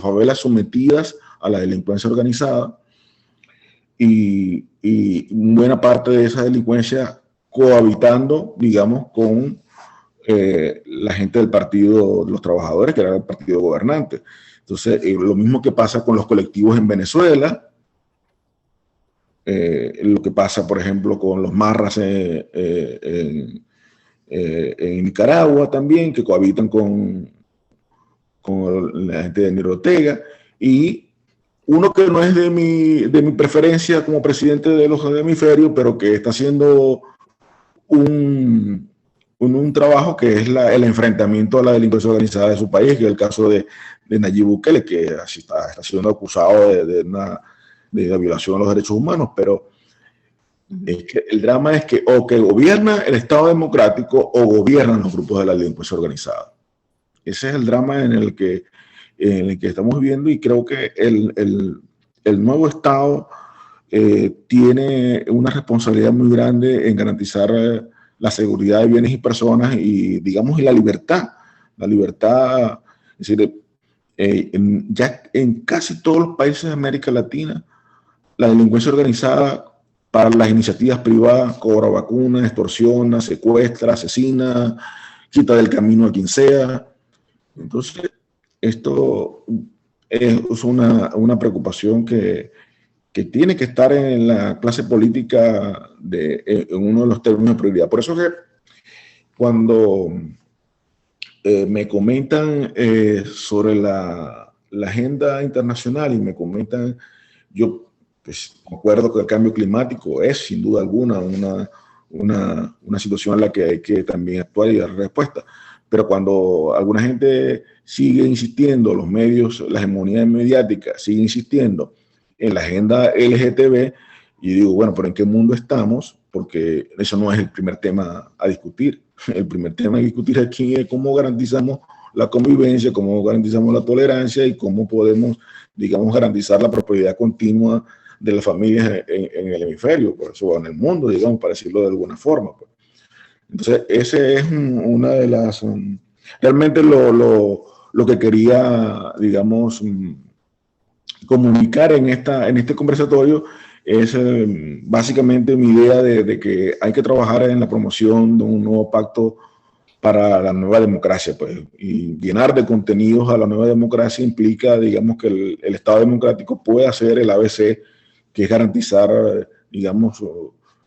a la delincuencia organizada, y buena parte de esa delincuencia cohabitando, digamos, con la gente del Partido de los Trabajadores, que era el partido gobernante. Entonces, lo mismo que pasa con los colectivos en Venezuela, lo que pasa, por ejemplo, con los marras en Nicaragua también, que cohabitan con la gente de Daniel Ortega, y uno que no es de mi preferencia como presidente de los hemisferios, pero que está haciendo un trabajo que es el enfrentamiento a la delincuencia organizada de su país, que es el caso de Nayib Bukele, que así está siendo acusado de la violación a los derechos humanos, pero es que el drama es que o que gobierna el Estado democrático o gobiernan los grupos de la delincuencia organizada. Ese es el drama en el que estamos viviendo, y creo que el nuevo Estado tiene una responsabilidad muy grande en garantizar la seguridad de bienes y personas y, digamos, y la libertad. La libertad, es decir, ya en casi todos los países de América Latina, la delincuencia organizada para las iniciativas privadas cobra vacunas, extorsiona, secuestra, asesina, quita del camino a quien sea. Entonces, esto es una preocupación que tiene que estar en la clase política en uno de los términos de prioridad. Por eso que cuando me comentan sobre la agenda internacional y me comentan, yo pues acuerdo que el cambio climático es sin duda alguna una situación a la que hay que también actuar y dar respuesta. Pero cuando alguna gente sigue insistiendo, los medios, la hegemonía mediática sigue insistiendo en la agenda LGTB, y digo, bueno, pero ¿en qué mundo estamos? Porque eso no es el primer tema a discutir. El primer tema a discutir aquí es cómo garantizamos la convivencia, cómo garantizamos la tolerancia y cómo podemos, digamos, garantizar la prosperidad continua de las familias en el hemisferio, por eso en el mundo, digamos, para decirlo de alguna forma. Entonces, ese es una de las... realmente lo que quería, digamos, comunicar en este conversatorio es básicamente mi idea de que hay que trabajar en la promoción de un nuevo pacto para la nueva democracia, pues, y llenar de contenidos a la nueva democracia implica, digamos, que el Estado democrático puede hacer el ABC, que es garantizar, digamos,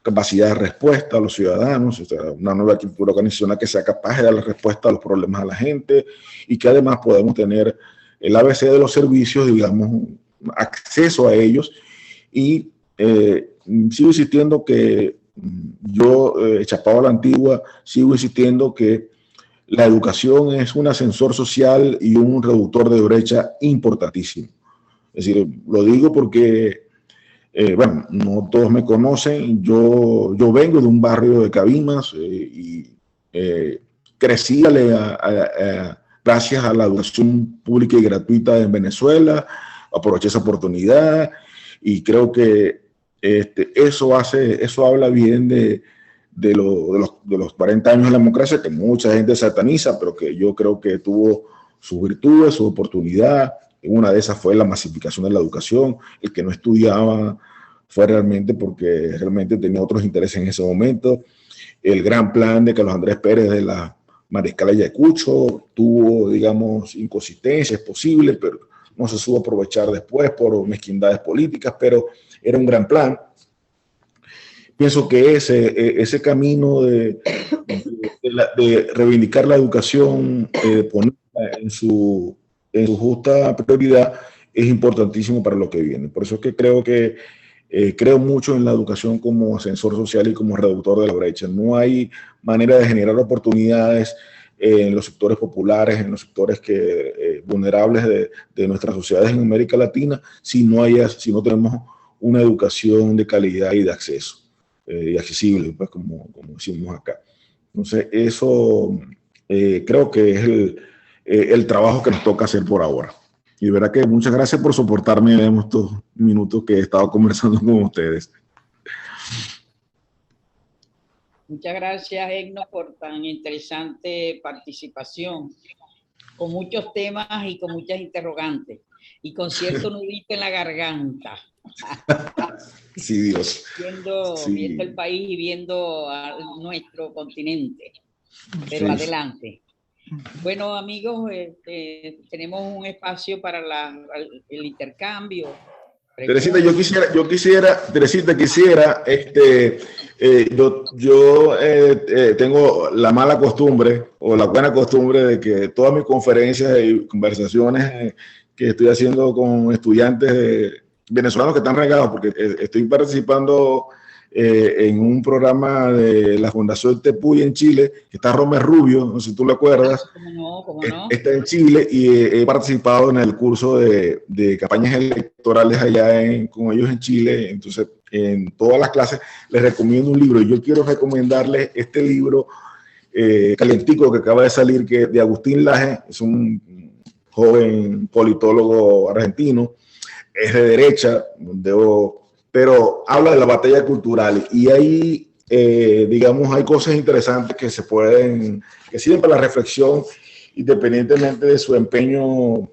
capacidad de respuesta a los ciudadanos, o sea, una nueva estructura organizacional que sea capaz de dar la respuesta a los problemas a la gente, y que además podamos tener el ABC de los servicios, digamos, acceso a ellos. Y sigo insistiendo que yo, chapado a la antigua, sigo insistiendo que la educación es un ascensor social y un reductor de brecha importantísimo. Es decir, lo digo porque, bueno, no todos me conocen, yo vengo de un barrio de Cabimas y crecí gracias a la educación pública y gratuita en Venezuela, aproveché esa oportunidad y creo que eso habla bien de los 40 años de la democracia, que mucha gente sataniza, pero que yo creo que tuvo sus virtudes, su oportunidad. Una de esas fue la masificación de la educación. El que no estudiaba fue realmente porque realmente tenía otros intereses en ese momento. El gran plan de Carlos Andrés Pérez de la Mariscal Ayacucho tuvo, digamos, inconsistencias posibles, pero no se supo aprovechar después por mezquindades políticas, pero era un gran plan. Pienso que ese camino de reivindicar la educación, ponerla en su justa prioridad, es importantísimo para lo que viene. Por eso es que creo mucho en la educación como ascensor social y como reductor de la brecha. No hay manera de generar oportunidades en los sectores populares, en los sectores vulnerables de nuestras sociedades en América Latina, si no tenemos una educación de calidad y de acceso y accesible, pues, como decimos acá. Entonces, eso creo que es el trabajo que nos toca hacer por ahora. Y de verdad que muchas gracias por soportarme en estos minutos que he estado conversando con ustedes. Muchas gracias, Egno, por tan interesante participación, con muchos temas y con muchas interrogantes, y con cierto nudito en la garganta. Sí, Dios. Viendo el país y viendo a nuestro continente. Pero Sí. adelante. Bueno, amigos, tenemos un espacio para el intercambio. Teresita, Teresita, tengo la mala costumbre o la buena costumbre de que todas mis conferencias y conversaciones que estoy haciendo con estudiantes venezolanos que están regados, porque estoy participando en un programa de la Fundación Tepuy en Chile, que está Romer Rubio, no sé si tú lo acuerdas. ¿Cómo no? Está en Chile y he participado en el curso de campañas electorales allá con ellos en Chile. Entonces, en todas las clases les recomiendo un libro. Y yo quiero recomendarles este libro calientico que acaba de salir, que de Agustín Laje. Es un joven politólogo argentino, es de derecha, pero habla de la batalla cultural. Y ahí, digamos, hay cosas interesantes que que sirven para la reflexión, independientemente de su empeño,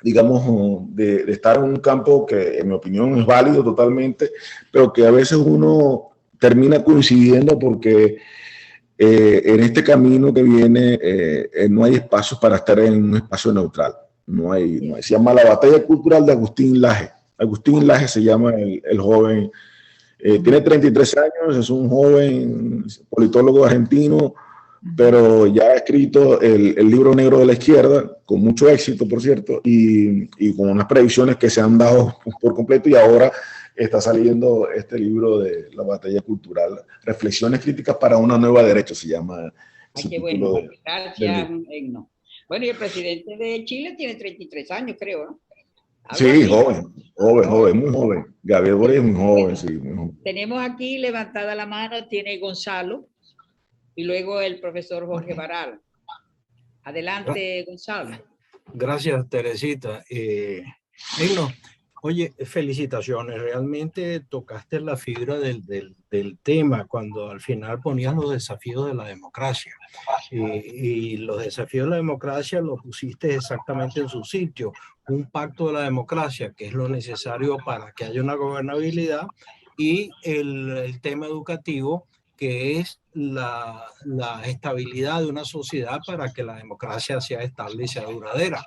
digamos, de estar en un campo que en mi opinión es válido totalmente, pero que a veces uno termina coincidiendo porque en este camino que viene no hay espacios para estar en un espacio neutral. No hay. Se llama La Batalla Cultural de Agustín Laje. Agustín Laje se llama el joven. Tiene 33 años, es un joven politólogo argentino, pero ya ha escrito el libro negro de la izquierda, con mucho éxito, por cierto, y con unas predicciones que se han dado por completo, y ahora está saliendo este libro de La Batalla Cultural, Reflexiones Críticas para una Nueva Derecha, se llama. Ay, qué bueno. Gracias, Egno. Bueno, y el presidente de Chile tiene 33 años, creo, ¿no? Sí, joven, muy joven. Gabriel Boric es muy joven, sí, muy joven. Tenemos aquí levantada la mano, tiene Gonzalo, y luego el profesor Jorge Baral. Adelante, Gonzalo. Gracias, Teresita. Egno, oye, felicitaciones. Realmente tocaste la fibra del tema cuando al final ponías los desafíos de la democracia. Y los desafíos de la democracia los pusiste exactamente en su sitio. Un pacto de la democracia, que es lo necesario para que haya una gobernabilidad, y el tema educativo, que es la estabilidad de una sociedad para que la democracia sea estable y sea duradera.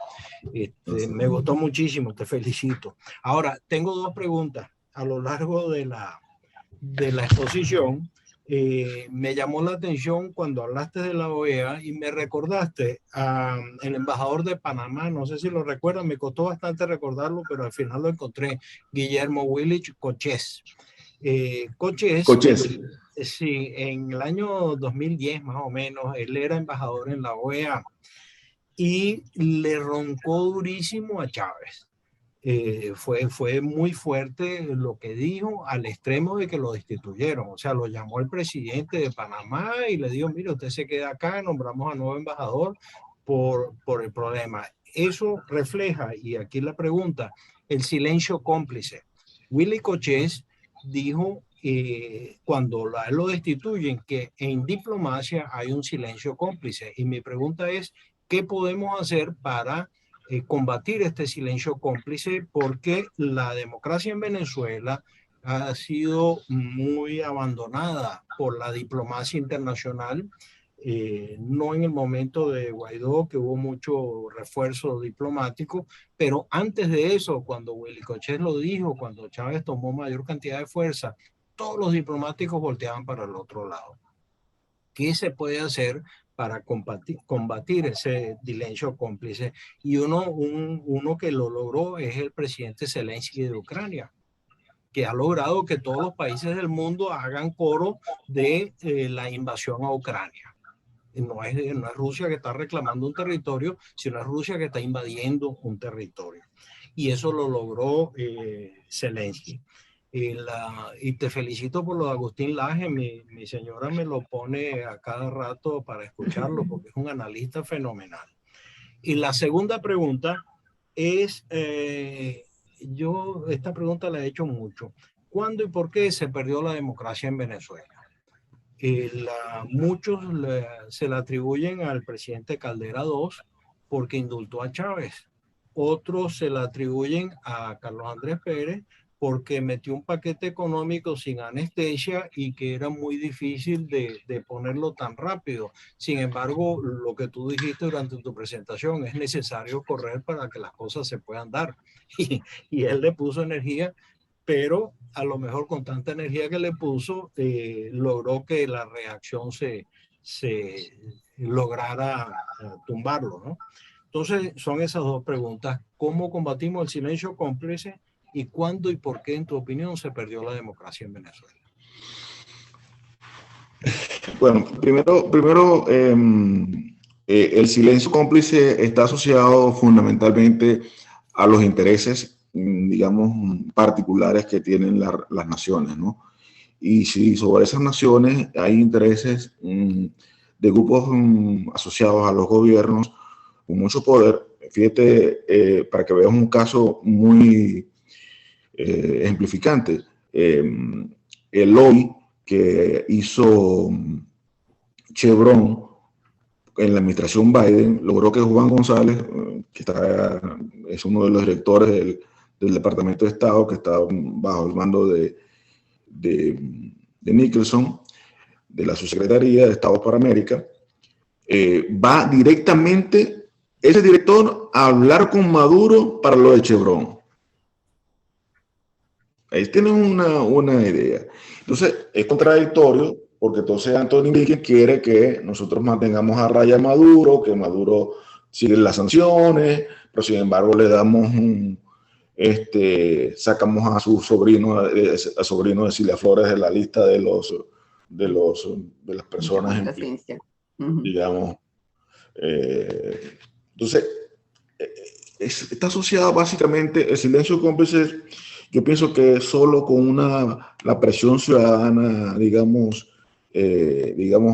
Me gustó muchísimo, te felicito. Ahora, tengo dos preguntas. A lo largo de la exposición, me llamó la atención cuando hablaste de la OEA y me recordaste al embajador de Panamá, no sé si lo recuerdan, me costó bastante recordarlo, pero al final lo encontré, Guillermo Willich Cochés. Cochés. Sí, en el año 2010 más o menos, él era embajador en la OEA y le roncó durísimo a Chávez. Fue muy fuerte lo que dijo, al extremo de que lo destituyeron. O sea, lo llamó el presidente de Panamá y le dijo, mire, usted se queda acá, nombramos a nuevo embajador por el problema. Eso refleja, y aquí la pregunta, el silencio cómplice. Willy Cochés dijo cuando lo destituyen que en diplomacia hay un silencio cómplice. Y mi pregunta es, ¿qué podemos hacer para combatir este silencio cómplice? Porque la democracia en Venezuela ha sido muy abandonada por la diplomacia internacional, no en el momento de Guaidó, que hubo mucho refuerzo diplomático, pero antes de eso, cuando Willy Cochés lo dijo, cuando Chávez tomó mayor cantidad de fuerza, todos los diplomáticos volteaban para el otro lado. ¿Qué se puede hacer para combatir ese silencio cómplice? Y uno que lo logró es el presidente Zelensky de Ucrania, que ha logrado que todos los países del mundo hagan coro de la invasión a Ucrania. No es Rusia que está reclamando un territorio, sino es Rusia que está invadiendo un territorio. Y eso lo logró Zelensky. Y te felicito por lo de Agustín Laje. Mi señora me lo pone a cada rato para escucharlo porque es un analista fenomenal. Y la segunda pregunta es, esta pregunta la he hecho mucho. ¿Cuándo y por qué se perdió la democracia en Venezuela? Muchos se la atribuyen al presidente Caldera II porque indultó a Chávez. Otros se la atribuyen a Carlos Andrés Pérez porque metió un paquete económico sin anestesia y que era muy difícil de ponerlo tan rápido. Sin embargo, lo que tú dijiste durante tu presentación, es necesario correr para que las cosas se puedan dar. Y él le puso energía, pero a lo mejor con tanta energía que le puso, logró que la reacción se lograra tumbarlo, ¿no? Entonces, son esas dos preguntas. ¿Cómo combatimos el silencio cómplice? ¿Y cuándo y por qué, en tu opinión, se perdió la democracia en Venezuela? Bueno, primero el silencio cómplice está asociado fundamentalmente a los intereses, digamos, particulares que tienen las naciones, ¿no? Y si sobre esas naciones hay intereses de grupos asociados a los gobiernos con mucho poder, fíjate, para que veas un caso muy ejemplificante, el lobby que hizo Chevron en la administración Biden logró que Juan González, que es uno de los directores del Departamento de Estado, que está bajo el mando de Nicholson, de la Subsecretaría de Estado para América, va directamente ese director a hablar con Maduro para lo de Chevron. Ahí tienen una idea. Entonces, es contradictorio, porque entonces Anthony Blinken quiere que nosotros mantengamos a raya a Maduro, que Maduro sigue las sanciones, pero sin embargo le damos sacamos a su sobrino, sobrino de Cilia Flores de la lista de las personas, digamos. Entonces, está asociado básicamente el silencio cómplice. Yo pienso que solo con la presión ciudadana, digamos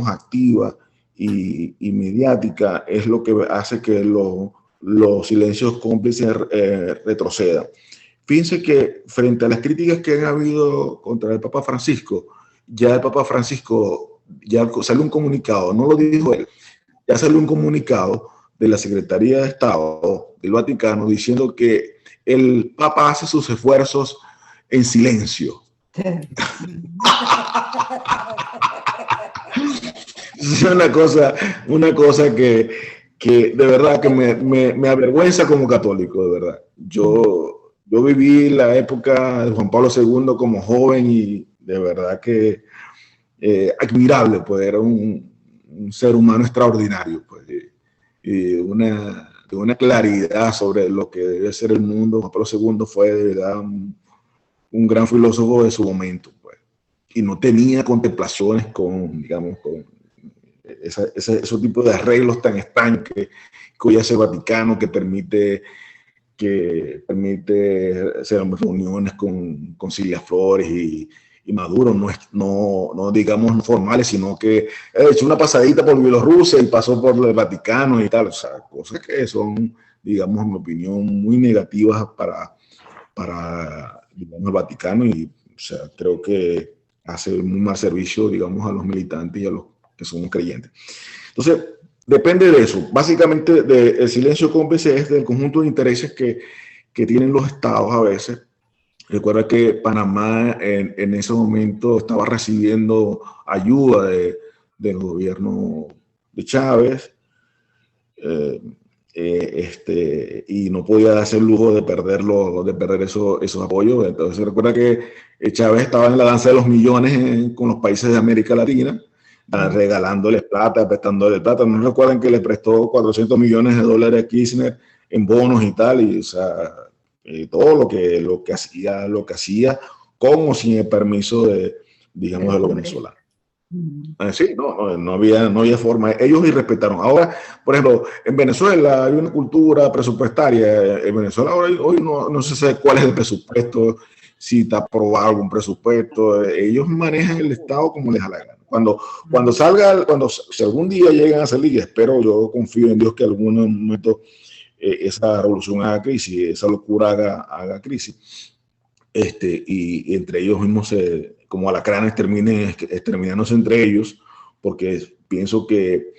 activa y mediática, es lo que hace que los silencios cómplices retrocedan. Fíjense que frente a las críticas que han habido contra el Papa Francisco, ya el Papa Francisco, ya salió un comunicado, no lo dijo él, ya salió un comunicado de la Secretaría de Estado del Vaticano diciendo que el Papa hace sus esfuerzos en silencio. Es una cosa que de verdad que me avergüenza como católico, de verdad. Yo viví la época de Juan Pablo II como joven y de verdad que admirable, pues era un ser humano extraordinario, pues, y una claridad sobre lo que debe ser el mundo. Juan Pablo II fue de verdad un gran filósofo de su momento, pues, y no tenía contemplaciones con esos tipos de arreglos tan extraños que hoy hace el Vaticano, que permite hacer reuniones con Cilia Flores y Maduro, no digamos formales, sino que ha hecho una pasadita por Bielorrusia y pasó por el Vaticano y tal, o sea, cosas que son, digamos, en mi opinión, muy negativas para digamos, el Vaticano, y o sea, creo que hace un mal servicio, digamos, a los militantes y a los que somos creyentes. Entonces, depende de eso. Básicamente, el silencio cómplice es del conjunto de intereses que tienen los estados a veces. Recuerda que Panamá en ese momento estaba recibiendo ayuda del gobierno de Chávez, y no podía darse el lujo de perder esos apoyos. Entonces recuerda que Chávez estaba en la danza de los millones con los países de América Latina, regalándoles plata, prestándoles plata. No recuerdan que le prestó $400 millones a Kirchner en bonos y tal, y o sea, todo lo que hacía con o sin el permiso de los venezolanos. Sí, no había forma. Ellos irrespetaron. Ahora, por ejemplo, en Venezuela hay una cultura presupuestaria. En Venezuela hoy no se sabe cuál es el presupuesto, si está aprobado algún presupuesto. Ellos manejan el Estado como les da la gana. Si algún día llegan a salir, y espero, yo confío en Dios que en algún momento esa revolución haga crisis, esa locura haga crisis, y entre ellos mismos como alacranes terminándose entre ellos, porque pienso que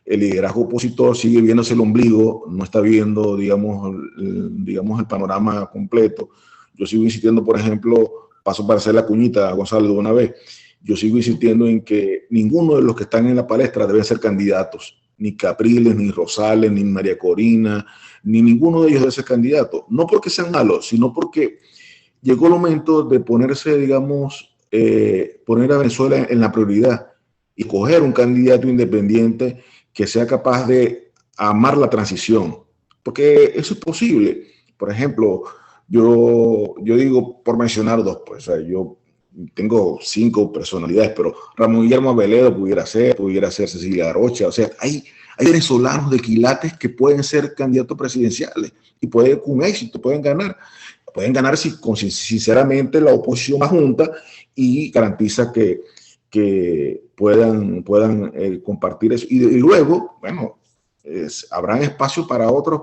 el liderazgo opositor sigue viéndose el ombligo, no está viendo, digamos el panorama completo, Yo sigo insistiendo, por ejemplo, paso para hacer la cuñita a Gonzalo de una vez, yo sigo insistiendo en que ninguno de los que están en la palestra deben ser candidatos, ni Capriles, ni Rosales, ni María Corina, ni ninguno de ellos debe ser candidato. No porque sean malos, sino porque llegó el momento de ponerse, digamos, poner a Venezuela en la prioridad y coger un candidato independiente que sea capaz de amar la transición, porque eso es posible. Por ejemplo, yo digo, por mencionar dos, pues, o sea, yo tengo 5 personalidades, pero Ramón Guillermo Veledo pudiera ser Cecilia Arocha, o sea, hay venezolanos de quilates que pueden ser candidatos presidenciales y pueden, con éxito, pueden ganar si sinceramente la oposición va junta y garantiza que puedan compartir eso. Y luego, bueno, habrán espacio para otros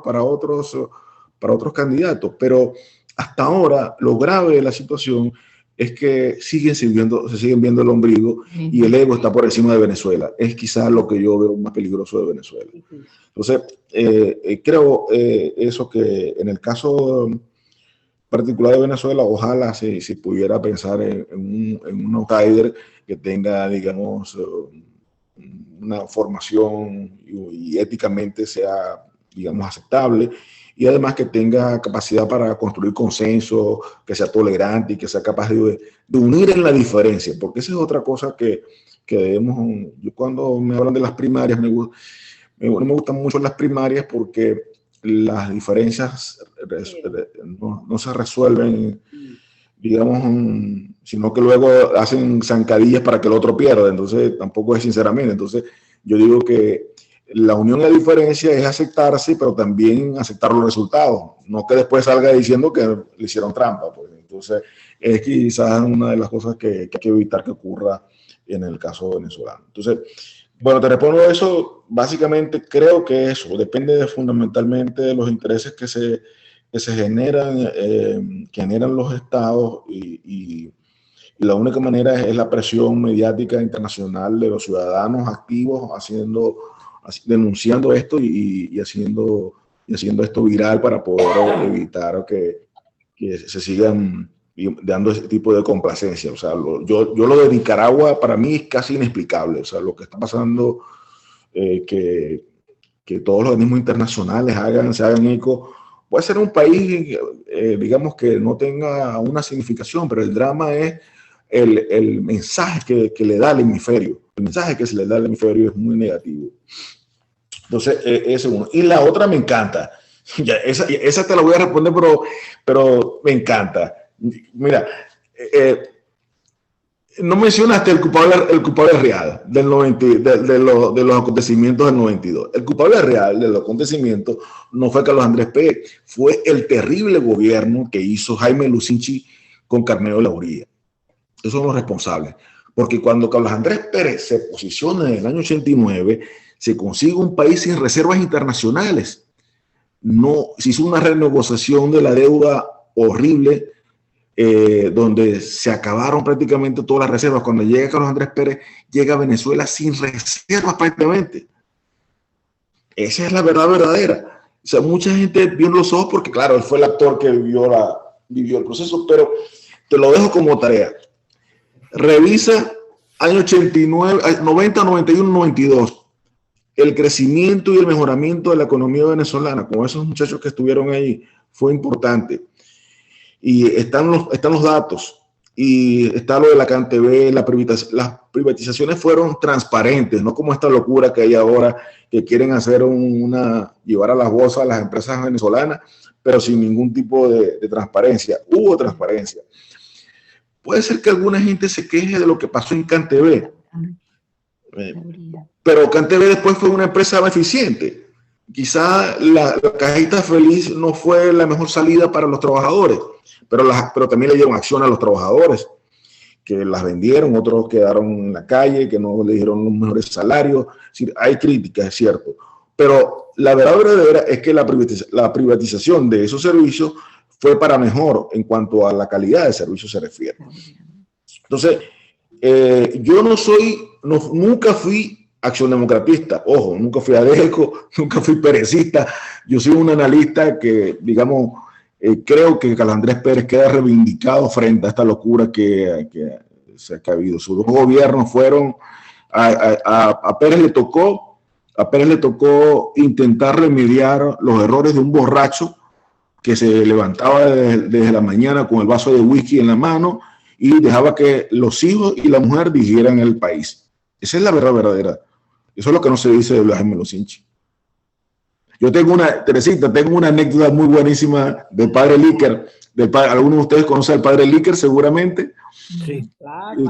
candidatos, pero hasta ahora lo grave de la situación es que se siguen viendo el ombligo y el ego está por encima de Venezuela. Es quizás lo que yo veo más peligroso de Venezuela. Entonces, creo eso, que en el caso particular de Venezuela, ojalá se pudiera pensar en un outsider que tenga, digamos, una formación y éticamente sea, digamos, aceptable, y además que tenga capacidad para construir consenso, que sea tolerante y que sea capaz de unir en la diferencia, porque esa es otra cosa que debemos. Yo, cuando me hablan de las primarias, no me gustan mucho las primarias porque las diferencias no se resuelven, digamos, sino que luego hacen zancadillas para que el otro pierda. Entonces tampoco es sinceramente. Entonces yo digo que la unión y la diferencia es aceptarse, pero también aceptar los resultados, no que después salga diciendo que le hicieron trampa, pues. Entonces es quizás una de las cosas que hay que evitar que ocurra en el caso venezolano. Entonces, bueno, te respondo eso. Básicamente creo que eso depende fundamentalmente de los intereses que se generan, que generan los estados, y la única manera es la presión mediática internacional de los ciudadanos activos denunciando esto y haciendo esto viral para poder evitar que se sigan dando ese tipo de complacencia. O sea, yo lo de Nicaragua para mí es casi inexplicable. O sea, lo que está pasando, que todos los organismos internacionales se hagan eco. Puede ser un país, digamos, que no tenga una significación, pero el drama es el mensaje que le da al hemisferio. El mensaje que se le da al hemisferio es muy negativo. Entonces, ese es uno. Y la otra me encanta. Ya, esa te la voy a responder, pero me encanta. Mira, no mencionaste el culpable real de los acontecimientos del 92. El culpable real de los acontecimientos no fue Carlos Andrés Pérez, fue el terrible gobierno que hizo Jaime Lucinchi con Carmelo Lauría. Esos son los responsables. Porque cuando Carlos Andrés Pérez se posiciona en el año 89, se consigue un país sin reservas internacionales. Se hizo una renegociación de la deuda horrible, donde se acabaron prácticamente todas las reservas. Cuando llega Carlos Andrés Pérez, llega a Venezuela sin reservas prácticamente. Esa es la verdad verdadera. O sea, mucha gente vio en los ojos porque, claro, él fue el actor que vivió el proceso, pero te lo dejo como tarea. Revisa año 89, 90, 91, 92. El crecimiento y el mejoramiento de la economía venezolana con esos muchachos que estuvieron ahí fue importante. Y están los datos, y está lo de la CanTV. Las privatizaciones fueron transparentes, no como esta locura que hay ahora, que quieren hacer llevar a las bolsas a las empresas venezolanas, pero sin ningún tipo de transparencia. Hubo transparencia. Puede ser que alguna gente se queje de lo que pasó en CanTV, pero CanTV después fue una empresa eficiente. Quizá la cajita feliz no fue la mejor salida para los trabajadores, pero también le dieron acción a los trabajadores, que las vendieron, otros quedaron en la calle, que no le dieron los mejores salarios. Es decir, hay críticas, es cierto, pero la verdad verdadera es que la privatización de esos servicios fue para mejor en cuanto a la calidad de servicio se refiere. Entonces, yo nunca fui acción-democratista, ojo, nunca fui ADECO, nunca fui perecista. Yo soy un analista que, digamos, creo que Carlos Andrés Pérez queda reivindicado frente a esta locura que ha habido. Sus dos gobiernos fueron, a Pérez le tocó intentar remediar los errores de un borracho que se levantaba desde la mañana con el vaso de whisky en la mano y dejaba que los hijos y la mujer dirigieran el país. Esa es la verdad verdadera. Eso es lo que no se dice de Blas Melosinchi. Yo tengo una anécdota muy buenísima del padre Líquer. Algunos de ustedes conocen al padre Líquer seguramente. Sí.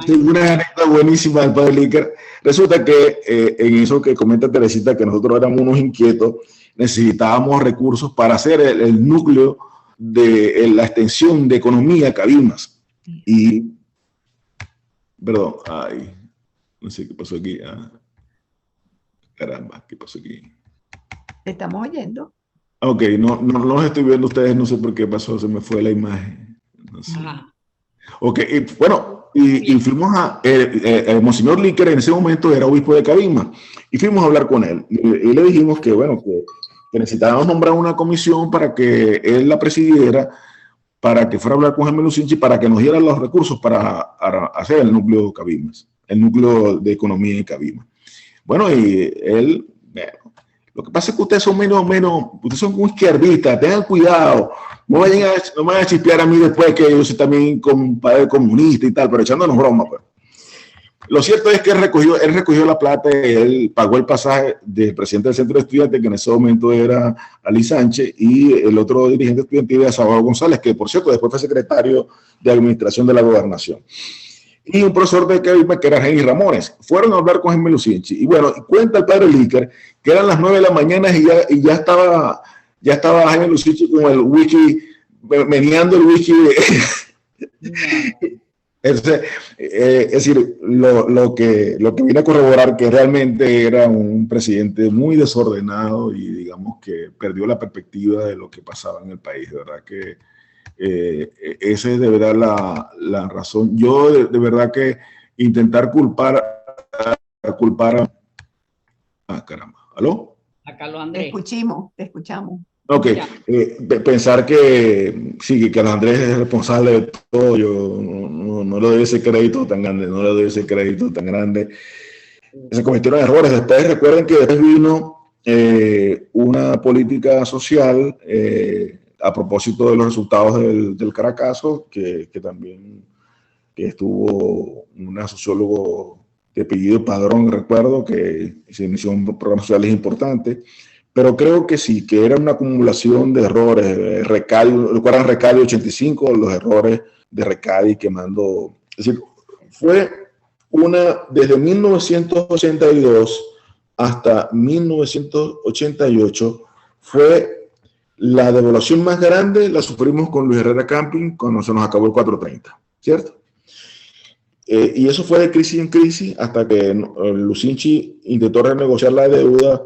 Tengo una anécdota buenísima del padre Líquer. Resulta que en eso que comenta Teresita, que nosotros éramos unos inquietos, necesitábamos recursos para hacer el núcleo de la extensión de economía Cabimas. Y, perdón, no sé qué pasó aquí. Caramba, ¿qué pasó aquí? Te estamos oyendo. Ok, no los estoy viendo ustedes, no sé por qué pasó, se me fue la imagen. No sé. Ok, y fuimos a Monseñor Líquer, en ese momento era obispo de Cabima, y fuimos a hablar con él. Y le dijimos que, bueno, que necesitábamos nombrar una comisión para que él la presidiera, para que fuera a hablar con Jaime Lucinchi, para que nos diera los recursos para hacer el núcleo de Cabimas, el núcleo de economía de Cabima. Bueno, y él, bueno, lo que pasa es que ustedes son ustedes son muy izquierdistas, tengan cuidado, no me vayan a chispear a mí después que yo soy también padre comunista y tal, pero echándonos broma, pues. Lo cierto es que él recogió la plata, él pagó el pasaje del presidente del centro de estudiantes, que en ese momento era Ali Sánchez, y el otro dirigente estudiantil era Salvador González, que por cierto después fue secretario de administración de la gobernación. Y un profesor de Cabima que era Henry Ramones. Fueron a hablar con Jaime Lucinchi. Y bueno, cuenta el padre Líquer que eran las 9 de la mañana y ya estaba Jaime Lucinchi con el whisky, meneando el whisky. Es decir, lo que viene a corroborar que realmente era un presidente muy desordenado y digamos que perdió la perspectiva de lo que pasaba en el país. De verdad que esa es de verdad la razón. Yo de verdad que intentar culpar caramba. ¿Aló? A Carlos Andrés. Te escuchamos. Ok, pensar que sí, que Carlos Andrés es responsable de todo, yo no le doy ese crédito tan grande, Se cometieron errores. Después recuerden que después vino una política social a propósito de los resultados del Caracazo, que también estuvo una sociólogo de apellido Padrón, recuerdo, que se inició un programa social importante. Pero creo que sí, que era una acumulación de errores. ¿Recuerdan Recadi 85? Los errores de Recadi quemando. Es decir, fue desde 1982 hasta 1988, fue la devaluación más grande, la sufrimos con Luis Herrera Camping cuando se nos acabó el 430, ¿cierto? Y eso fue de crisis en crisis hasta que Lucinchi intentó renegociar la deuda.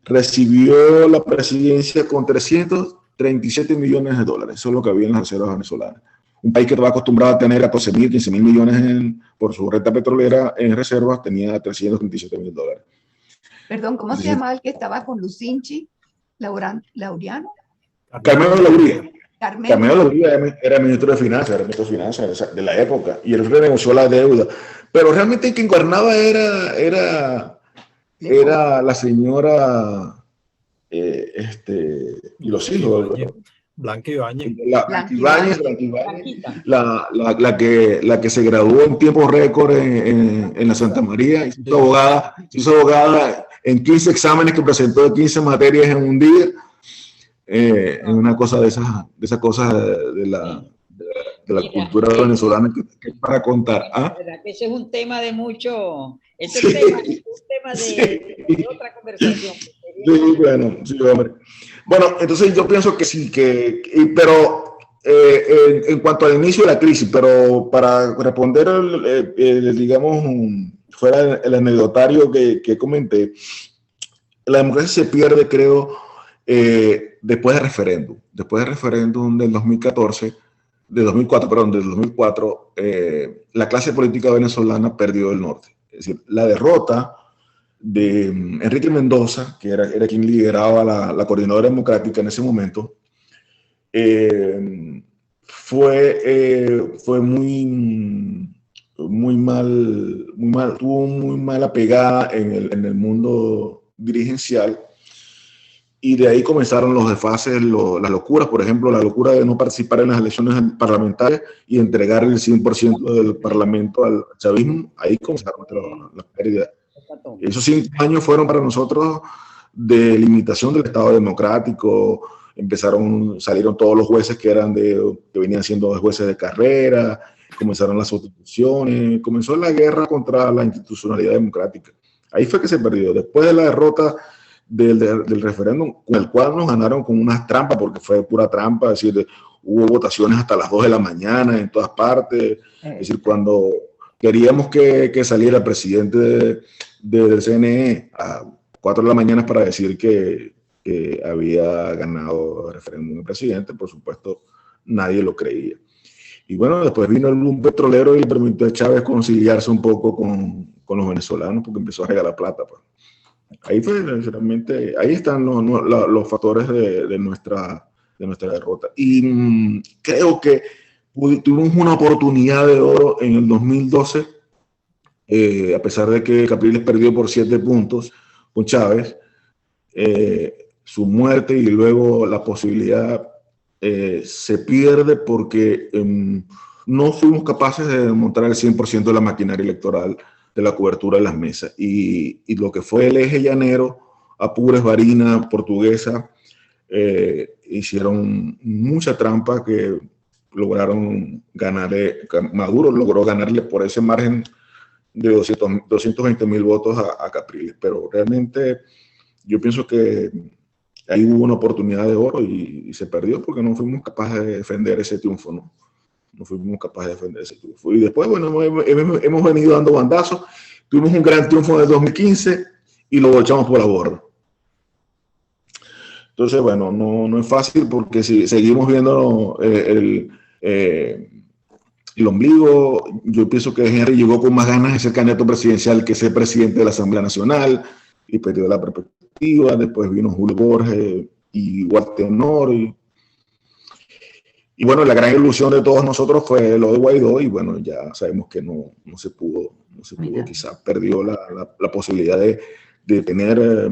Recibió la presidencia con 337 millones de dólares, eso es lo que había en las reservas venezolanas. Un país que estaba acostumbrado a tener 14.000, 15.000 millones por su renta petrolera en reservas, tenía 337 mil dólares. Perdón, ¿cómo se llamaba el que estaba con Lucinchi? ¿Laureano? Carmelo Lauría. Carmelo Lauría era ministro de Finanzas, de la época, y él renegoció la deuda. Pero realmente el que gobernaba era la señora y los hijos. Blanca Ibáñez. La que se graduó en tiempo récord en la Santa María, y se hizo abogada en 15 exámenes que presentó de 15 materias en un día, en una cosa de esas cosas de la cultura venezolana que para contar. La verdad que ese es un tema de mucho. Ese es un tema de otra conversación. Sí, bueno, sí, hombre. Bueno, entonces yo pienso que sí, pero en cuanto al inicio de la crisis, pero para responder, digamos, fuera el anecdotario que comenté, la democracia se pierde, creo, después del referéndum del 2004, la clase política venezolana perdió el norte. Es decir, la derrota de Enrique Mendoza, que era quien lideraba la coordinadora democrática en ese momento, fue muy mal, tuvo muy mala pegada en el mundo dirigencial, y de ahí comenzaron los desfases, las locuras, por ejemplo, la locura de no participar en las elecciones parlamentarias y entregar el 100% del parlamento al chavismo. Ahí comenzaron las pérdidas. Esos 5 años fueron para nosotros de limitación del Estado democrático. Salieron todos los jueces que venían siendo jueces de carrera, comenzaron las sustituciones, comenzó la guerra contra la institucionalidad democrática. Ahí fue que se perdió. Después de la derrota del referéndum, con el cual nos ganaron con unas trampas, porque fue pura trampa, es decir, hubo votaciones hasta las 2 de la mañana en todas partes, es decir, cuando queríamos que saliera el presidente del CNE a 4 de la mañana para decir que había ganado el referéndum el presidente, por supuesto, nadie lo creía. Y bueno, después vino el boom petrolero y le permitió a Chávez conciliarse un poco con los venezolanos, porque empezó a regalar plata. Pues. Ahí fue realmente, ahí están los factores de nuestra derrota. Y creo que tuvimos una oportunidad de oro en el 2012, a pesar de que Capriles perdió por 7 puntos con Chávez, su muerte y luego la posibilidad se pierde porque no fuimos capaces de montar el 100% de la maquinaria electoral de la cobertura de las mesas. Y lo que fue el eje llanero, Apures, Barinas, Portuguesa, hicieron mucha trampa que lograron ganar, Maduro logró ganarle por ese margen de 220,000 votos a Capriles. Pero realmente yo pienso que ahí hubo una oportunidad de oro y se perdió porque no fuimos capaces de defender ese triunfo, ¿no? No fuimos capaces de defender ese triunfo. Y después, bueno, hemos venido dando bandazos. Tuvimos un gran triunfo en el 2015 y lo echamos por la borda. Entonces, bueno, no es fácil porque si seguimos viendo el ombligo, yo pienso que Henry llegó con más ganas de ser candidato presidencial que ser presidente de la Asamblea Nacional y perdió la perspectiva. Después vino Julio Borges y Walter Honor. Y bueno, la gran ilusión de todos nosotros fue lo de Guaidó y bueno, ya sabemos que no se pudo, quizás perdió la posibilidad de tener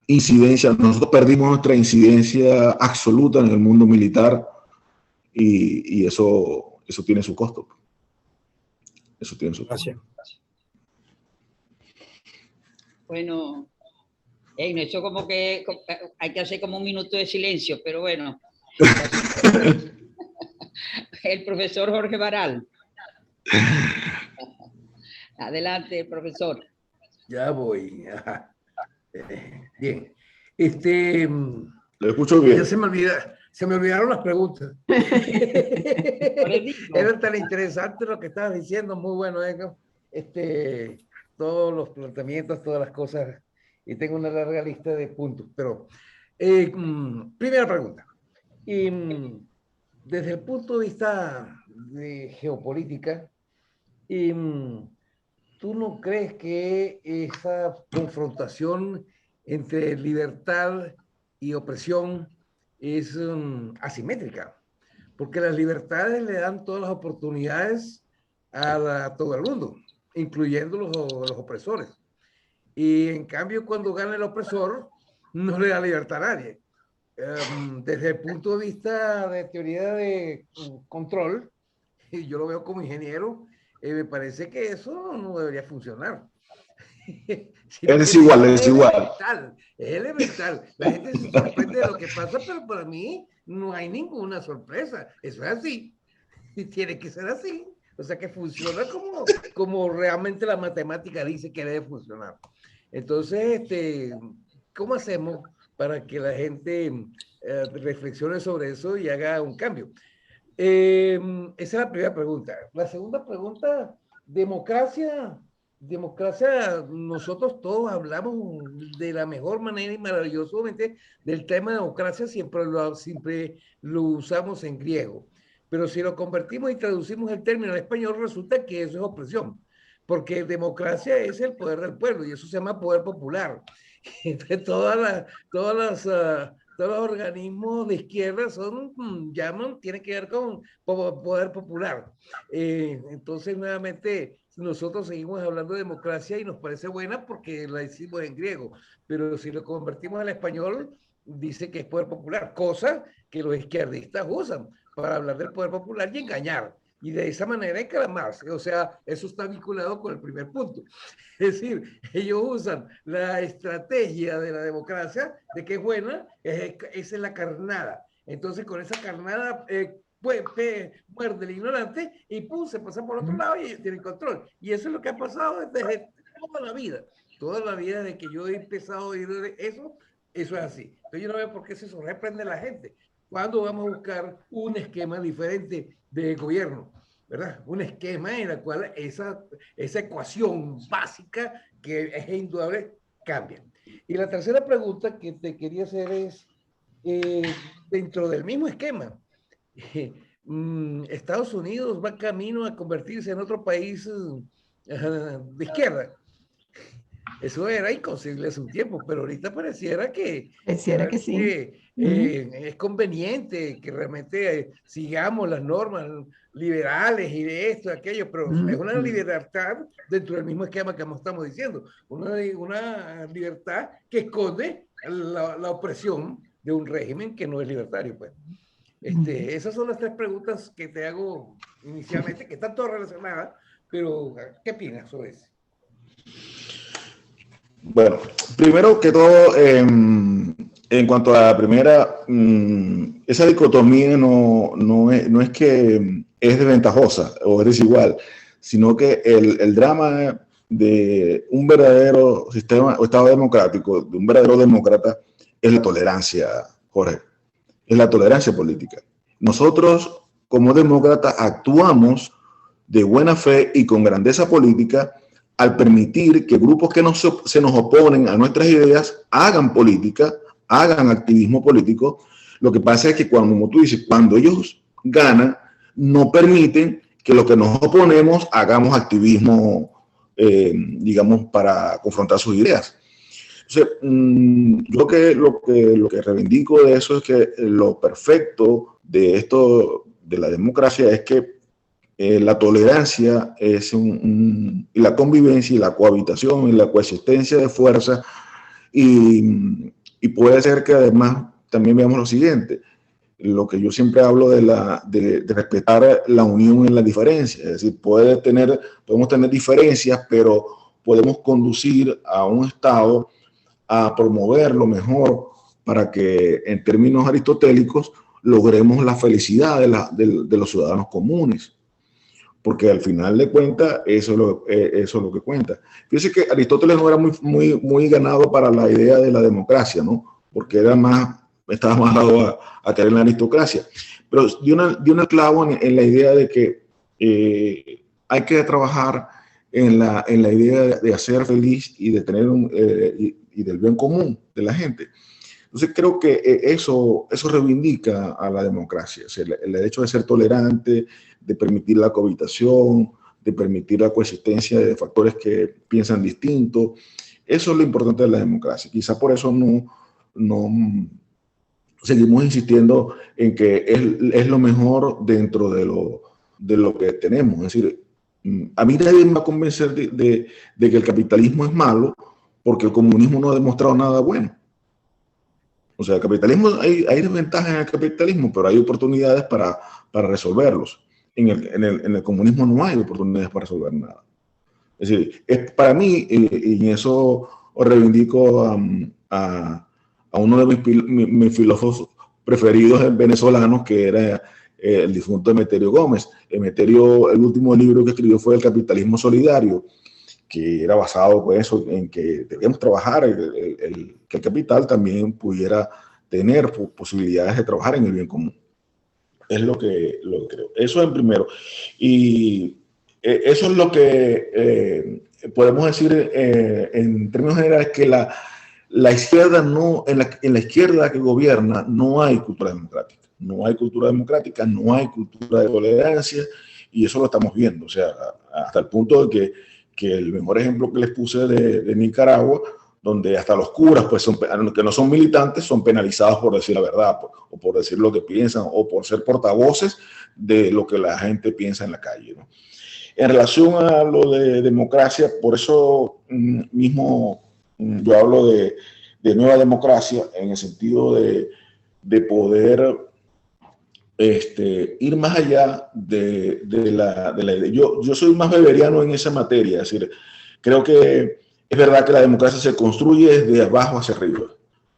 incidencia. Nosotros perdimos nuestra incidencia absoluta en el mundo militar y eso tiene su costo. Eso tiene su costo. Bueno, eso como que hay que hacer como un minuto de silencio, pero bueno. El profesor Jorge Baral. Adelante, profesor. Ya voy. Bien. Lo escucho bien. Ya se me olvidaron las preguntas. Era tan interesante lo que estabas diciendo, muy bueno, todos los planteamientos, todas las cosas, y tengo una larga lista de puntos, pero primera pregunta. Desde el punto de vista de geopolítica, ¿tú no crees que esa confrontación entre libertad y opresión es asimétrica? Porque las libertades le dan todas las oportunidades a todo el mundo, incluyendo los opresores. Y en cambio, cuando gana el opresor, no le da libertad a nadie. Desde el punto de vista de teoría de control, y yo lo veo como ingeniero, me parece que eso no debería funcionar. Es igual. Es elemental. La gente se sorprende de lo que pasa, pero para mí no hay ninguna sorpresa. Eso es así. Y tiene que ser así. O sea, que funciona como realmente la matemática dice que debe funcionar. Entonces, ¿cómo hacemos para que la gente reflexione sobre eso y haga un cambio? Esa es la primera pregunta. La segunda pregunta, democracia, nosotros todos hablamos de la mejor manera y maravillosamente del tema de democracia, siempre lo usamos en griego. Pero si lo convertimos y traducimos el término al español, resulta que eso es opresión, porque democracia es el poder del pueblo y eso se llama poder popular. Entre todas las todos los organismos de izquierda tienen que ver con poder popular. Entonces, nuevamente, nosotros seguimos hablando de democracia y nos parece buena porque la decimos en griego, pero si lo convertimos al español, dice que es poder popular, cosa que los izquierdistas usan para hablar del poder popular y engañar. Y de esa manera encaramarse. O sea, eso está vinculado con el primer punto. Es decir, ellos usan la estrategia de la democracia, de que es buena, esa es la carnada. Entonces, con esa carnada, muerde el ignorante y pum, se pasa por otro lado y ellos tienen control. Y eso es lo que ha pasado desde toda la vida. Toda la vida desde que yo he empezado a oír eso, eso es así. Entonces, yo no veo por qué se sorprende a la gente. ¿Cuándo vamos a buscar un esquema diferente de gobierno? ¿Verdad? Un esquema en el cual esa ecuación básica, que es indudable, cambia. Y la tercera pregunta que te quería hacer es, dentro del mismo esquema, Estados Unidos va camino a convertirse en otro país de izquierda. Eso era inconcebible hace un tiempo, pero ahorita pareciera que sí. Es conveniente que realmente sigamos las normas liberales y de esto y aquello, pero es una libertad dentro del mismo esquema que estamos diciendo, una libertad que esconde la opresión de un régimen que no es libertario, pues. Esas son las tres preguntas que te hago inicialmente, que están todas relacionadas, pero ¿qué opinas sobre eso? Bueno, primero que todo, en cuanto a la primera, esa dicotomía no es que es desventajosa o es desigual, sino que el drama de un verdadero sistema o Estado democrático, de un verdadero demócrata, es la tolerancia, Jorge, es la tolerancia política. Nosotros, como demócratas, actuamos de buena fe y con grandeza política al permitir que grupos que se nos oponen a nuestras ideas hagan política, hagan activismo político. Lo que pasa es que como tú dices, cuando ellos ganan, no permiten que los que nos oponemos hagamos activismo, digamos, para confrontar sus ideas. Entonces, lo que reivindico de eso es que lo perfecto de esto, de la democracia, es que la tolerancia es y la convivencia y la cohabitación y la coexistencia de fuerzas y puede ser que además también veamos lo siguiente, lo que yo siempre hablo de respetar la unión en la diferencia, es decir, podemos tener diferencias, pero podemos conducir a un Estado a promover lo mejor para que en términos aristotélicos logremos la felicidad de los ciudadanos comunes. Porque al final de cuentas, eso es lo que cuenta. Fíjense que Aristóteles no era muy ganado para la idea de la democracia, ¿no? Porque estaba más dado a caer en la aristocracia. Pero dio un clavo en la idea de que hay que trabajar en la idea de hacer feliz y de tener y del bien común de la gente. Entonces creo que eso reivindica a la democracia, o sea, el derecho de ser tolerante, de permitir la cohabitación, de permitir la coexistencia de factores que piensan distinto. Eso es lo importante de la democracia. Quizá por eso no seguimos insistiendo en que es lo mejor dentro de lo que tenemos. Es decir, a mí nadie me va a convencer de que el capitalismo es malo porque el comunismo no ha demostrado nada bueno. O sea, el capitalismo, hay desventajas en el capitalismo, pero hay oportunidades para resolverlos. En el comunismo no hay oportunidades para resolver nada. Es decir, para mí, y en eso reivindico a uno de mis filósofos preferidos venezolanos, que era el difunto Emeterio Gómez. Emeterio, el último libro que escribió fue El capitalismo solidario, que era basado pues, en que debíamos trabajar, que el capital también pudiera tener posibilidades de trabajar en el bien común. Es lo que creo. Eso en primero. Y eso es lo que podemos decir en términos generales, que la izquierda en la izquierda que gobierna no hay cultura democrática. No hay cultura democrática, no hay cultura de tolerancia, y eso lo estamos viendo. O sea, hasta el punto de que el mejor ejemplo que les puse de Nicaragua, donde hasta los curas, pues, que no son militantes, son penalizados por decir la verdad, o por decir lo que piensan, o por ser portavoces de lo que la gente piensa en la calle, ¿no? En relación a lo de democracia, por eso mismo yo hablo de nueva democracia, en el sentido de poder ir más allá de la idea. Yo soy más weberiano en esa materia, es decir, creo que es verdad que la democracia se construye desde abajo hacia arriba.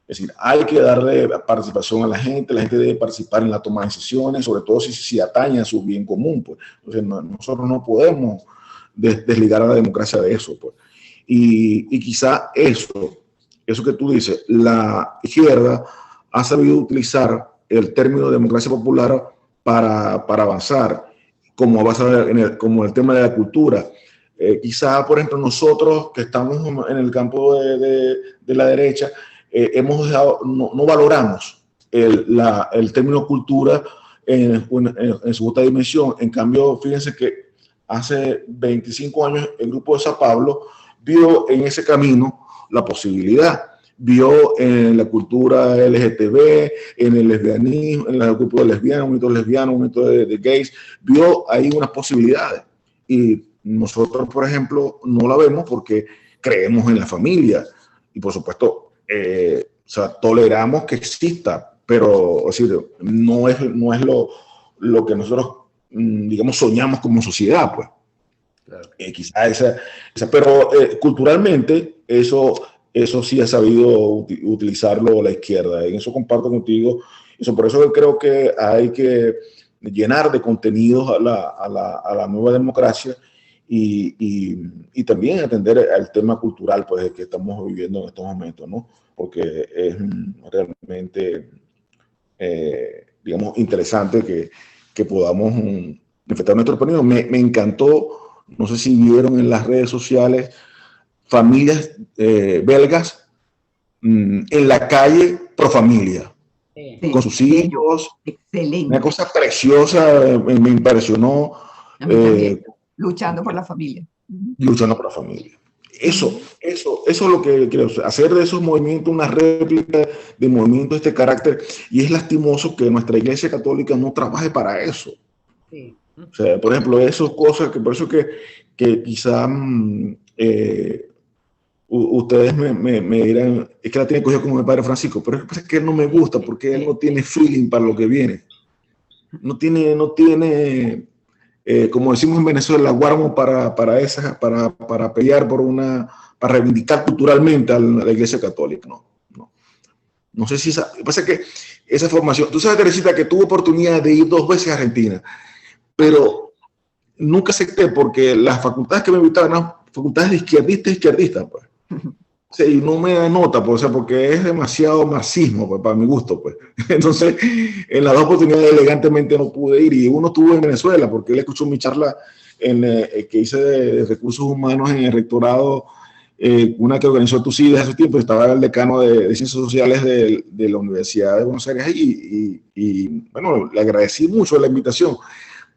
Es decir, hay que darle participación a la gente debe participar en la toma de decisiones, sobre todo si atañe a su bien común, pues. Entonces, nosotros no podemos desligar a la democracia de eso, pues. Y quizá eso que tú dices, la izquierda ha sabido utilizar el término democracia popular para avanzar, como el tema de la cultura. Quizá, por ejemplo, nosotros que estamos en el campo de la derecha, hemos dejado, no valoramos el término cultura en su justa dimensión. En cambio, fíjense que hace 25 años el grupo de Sao Paulo vio en ese camino la posibilidad, vio en la cultura LGTB, en el lesbianismo, en el grupo de lesbianos, un movimiento de gays, vio ahí unas posibilidades. Y nosotros, por ejemplo, no la vemos porque creemos en la familia y, por supuesto, o sea, toleramos que exista, pero es decir, no es lo que nosotros, digamos, soñamos como sociedad, pues. Claro. Quizá pero culturalmente eso sí ha sabido utilizarlo la izquierda. En eso comparto contigo. Por eso creo que hay que llenar de contenidos a la nueva democracia y también atender al tema cultural, pues, que estamos viviendo en estos momentos, ¿no? Porque es realmente, digamos, interesante que podamos enfrentar nuestro opinión. Me encantó, no sé si vieron en las redes sociales, familias belgas en la calle pro familia, con sus hijos. Excelente. Una cosa preciosa, me impresionó. Luchando por la familia. Luchando por la familia. Eso es lo que quiero hacer de esos movimientos una réplica de movimientos de este carácter, y es lastimoso que nuestra Iglesia Católica no trabaje para eso. Sí. O sea, por ejemplo, esas cosas por eso que quizá ustedes me dirán, es que la tiene cogida como el Padre Francisco, pero es que él no me gusta porque él no tiene feeling para lo que viene. No tiene como decimos en Venezuela, guáramo para pelear para reivindicar culturalmente a la Iglesia Católica. No sé si pasa que esa formación, tú sabes, Teresita, que tuve oportunidad de ir 2 veces a Argentina, pero nunca acepté porque las facultades que me invitaban eran facultades de izquierdistas, pues. Sí, y no me da nota, pues, o sea, porque es demasiado marxismo, pues, para mi gusto, pues. Entonces, en las 2 oportunidades elegantemente no pude ir, y uno estuvo en Venezuela porque él escuchó mi charla que hice de recursos humanos en el rectorado, una que organizó TUCIDE hace tiempo. Estaba el decano de Ciencias Sociales de la Universidad de Buenos Aires y bueno, le agradecí mucho la invitación,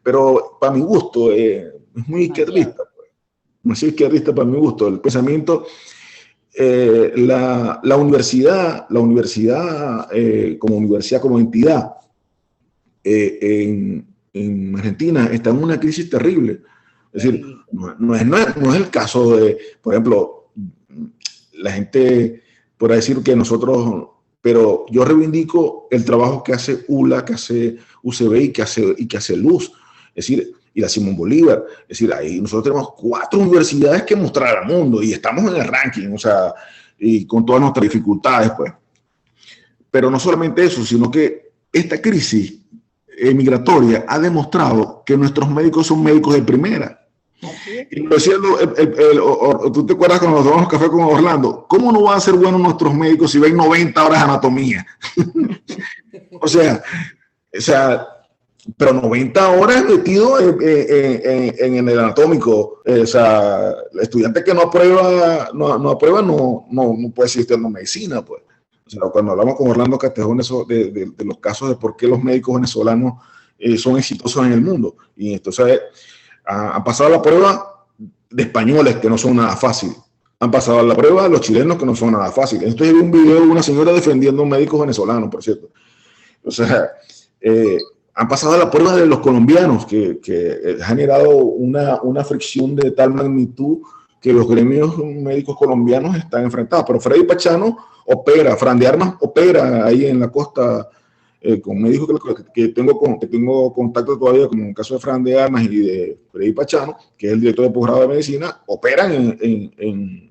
pero para mi gusto es muy izquierdista, pues. Muy izquierdista para mi gusto, el pensamiento. La universidad como universidad, como entidad en Argentina está en una crisis terrible. Es decir, no es el caso de, por ejemplo, la gente podrá decir que nosotros, pero yo reivindico el trabajo que hace ULA, que hace UCB y que hace Luz. Es decir, y la Simón Bolívar. Es decir, ahí nosotros tenemos 4 universidades que mostrar al mundo y estamos en el ranking, o sea, y con todas nuestras dificultades, pues. Pero no solamente eso, sino que esta crisis migratoria ha demostrado que nuestros médicos son médicos de primera. Y lo decía, tú te acuerdas cuando nos tomamos café con Orlando, ¿cómo no van a ser buenos nuestros médicos si ven 90 horas de anatomía? o sea, pero 90 horas metido en el anatómico. O sea, el estudiante que no aprueba no puede seguir estudiando medicina, pues. O sea, cuando hablamos con Orlando Castejón de los casos de por qué los médicos venezolanos son exitosos en el mundo, y entonces han pasado la prueba de españoles que no son nada fácil. han pasado a la prueba los chilenos, que no son nada fácil. Entonces vi un video de una señora defendiendo a un médico venezolano, por cierto. O sea, han pasado a la prueba de los colombianos, que ha generado una fricción de tal magnitud que los gremios médicos colombianos están enfrentados. Pero Freddy Pachano opera, Fran de Armas opera ahí en la costa, con médicos que tengo contacto todavía, como en el caso de Fran de Armas y de Freddy Pachano, que es el director de posgrado de medicina, operan en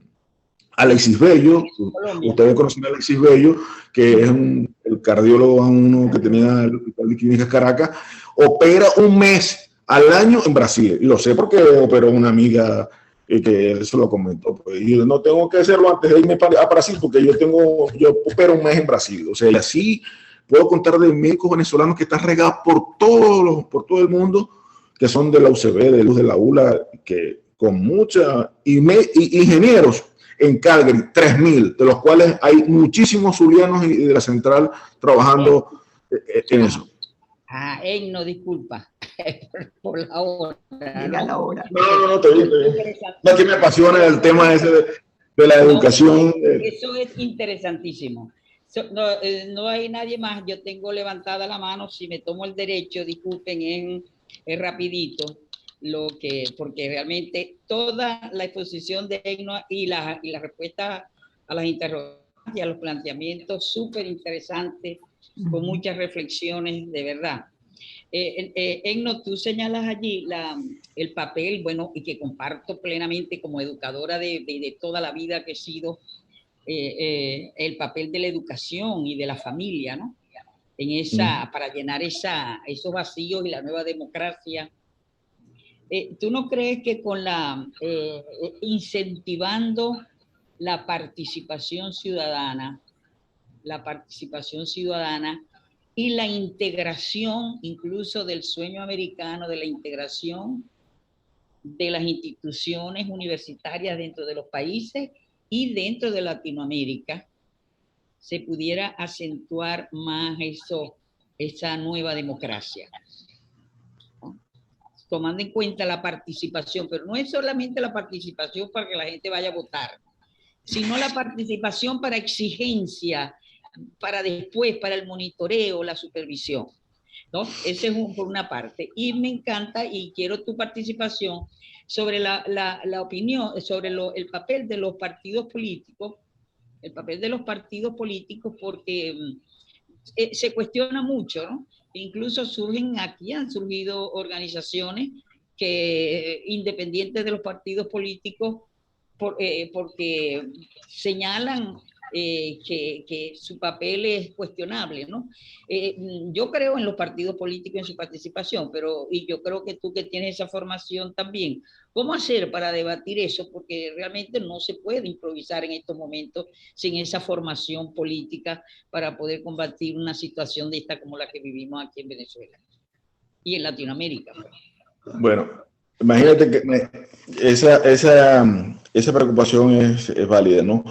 Alexis Bello. Ustedes conocen a Alexis Bello, que es el cardiólogo uno que tenía el Hospital de Clínicas Caracas, opera un mes al año en Brasil. Y lo sé porque operó una amiga que él se lo comentó. Pues, y yo no tengo que hacerlo antes de irme a Brasil, porque yo opero un mes en Brasil. O sea, y así puedo contar de médicos venezolanos que están regados por todo el mundo, que son de la UCB, de Luz de la ULA, que con mucha, y ingenieros en Calgary, 3.000, de los cuales hay muchísimos zulianos y de la central trabajando en eso. No, disculpa por la hora. Llega la hora. No, está bien. No, que me apasiona el tema ese de la educación. Eso es interesantísimo. No hay nadie más. Yo tengo levantada la mano. Si me tomo el derecho, disculpen, es rapidito. Porque realmente toda la exposición de Egno y la respuesta a las interrogantes y a los planteamientos súper interesantes, con muchas reflexiones, de verdad. Egno, tú señalas allí el papel, bueno, y que comparto plenamente como educadora de toda la vida que he sido, el papel de la educación y de la familia, ¿no? Para llenar esos vacíos y la nueva democracia. ¿Tú no crees que con incentivando la participación ciudadana y la integración, incluso del sueño americano, de la integración de las instituciones universitarias dentro de los países y dentro de Latinoamérica, se pudiera acentuar más esa nueva democracia? Tomando en cuenta la participación, pero no es solamente la participación para que la gente vaya a votar, sino la participación para exigencia, para después, para el monitoreo, la supervisión, ¿no? Ese es por una parte. Y me encanta, y quiero tu participación sobre la opinión, sobre el papel de los partidos políticos, porque se cuestiona mucho, ¿no? Incluso han surgido organizaciones que, independientes de los partidos políticos, porque señalan que su papel es cuestionable, ¿no? Yo creo en los partidos políticos, en su participación, y yo creo que tú, que tienes esa formación también, ¿cómo hacer para debatir eso? Porque realmente no se puede improvisar en estos momentos sin esa formación política para poder combatir una situación de esta como la que vivimos aquí en Venezuela y en Latinoamérica. Bueno, imagínate que esa preocupación es válida, ¿no?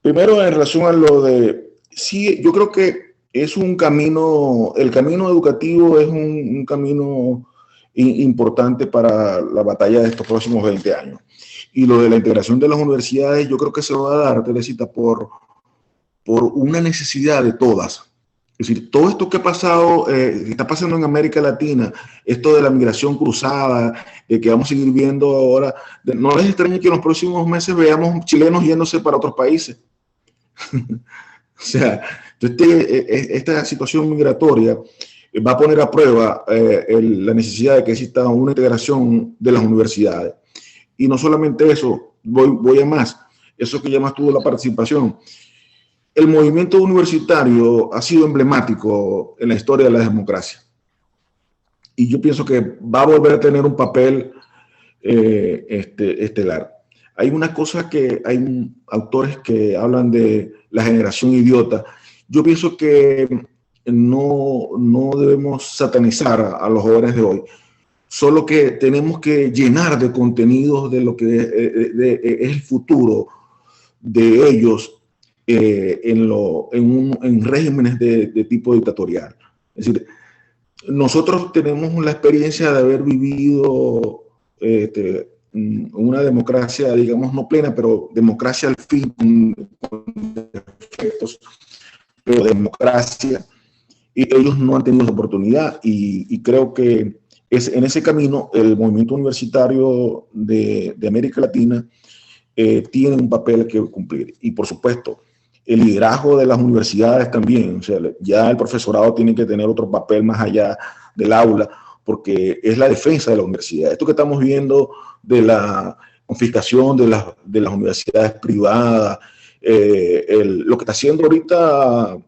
Primero, en relación a lo de, sí, yo creo que es un camino, el camino educativo es un camino importante para la batalla de estos próximos 20 años. Y lo de la integración de las universidades, yo creo que se va a dar, Teresita, por una necesidad de todas. Es decir, todo esto que ha pasado, que está pasando en América Latina, esto de la migración cruzada, que vamos a seguir viendo ahora, no les extrañe que en los próximos meses veamos chilenos yéndose para otros países. O sea, esta situación migratoria va a poner a prueba la necesidad de que exista una integración de las universidades. Y no solamente eso, voy a más, eso que llamas tú de la participación. El movimiento universitario ha sido emblemático en la historia de la democracia. Y yo pienso que va a volver a tener un papel estelar. Hay una cosa que hay autores que hablan de la generación idiota. Yo pienso que no debemos satanizar a los jóvenes de hoy, solo que tenemos que llenar de contenidos de lo que es el futuro de ellos en regímenes de tipo dictatorial. Es decir, nosotros tenemos la experiencia de haber vivido una democracia, digamos, no plena, pero democracia al fin, con efectos, pero democracia, y ellos no han tenido esa oportunidad, y creo que en ese camino el movimiento universitario de América Latina tiene un papel que cumplir, y por supuesto, el liderazgo de las universidades también, o sea, ya el profesorado tiene que tener otro papel más allá del aula, porque es la defensa de la universidad. Esto que estamos viendo de la confiscación de las universidades privadas, lo que está haciendo ahorita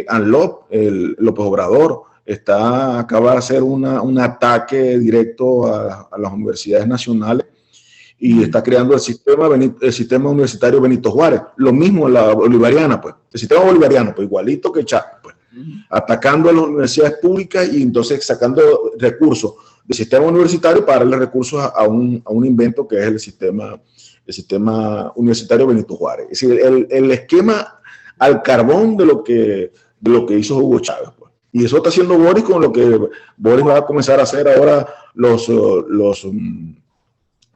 ANLOP, López Obrador, acaba de hacer un ataque directo a las universidades nacionales y está creando el sistema universitario Benito Juárez. Lo mismo la bolivariana, pues. El sistema bolivariano, pues igualito que Chávez, pues. Atacando a las universidades públicas y entonces sacando recursos del sistema universitario para darle recursos a un invento que es el sistema universitario Benito Juárez. Es decir, el esquema al carbón de lo que hizo Hugo Chávez, pues. Y eso está haciendo Boris con lo que Boris va a comenzar a hacer ahora los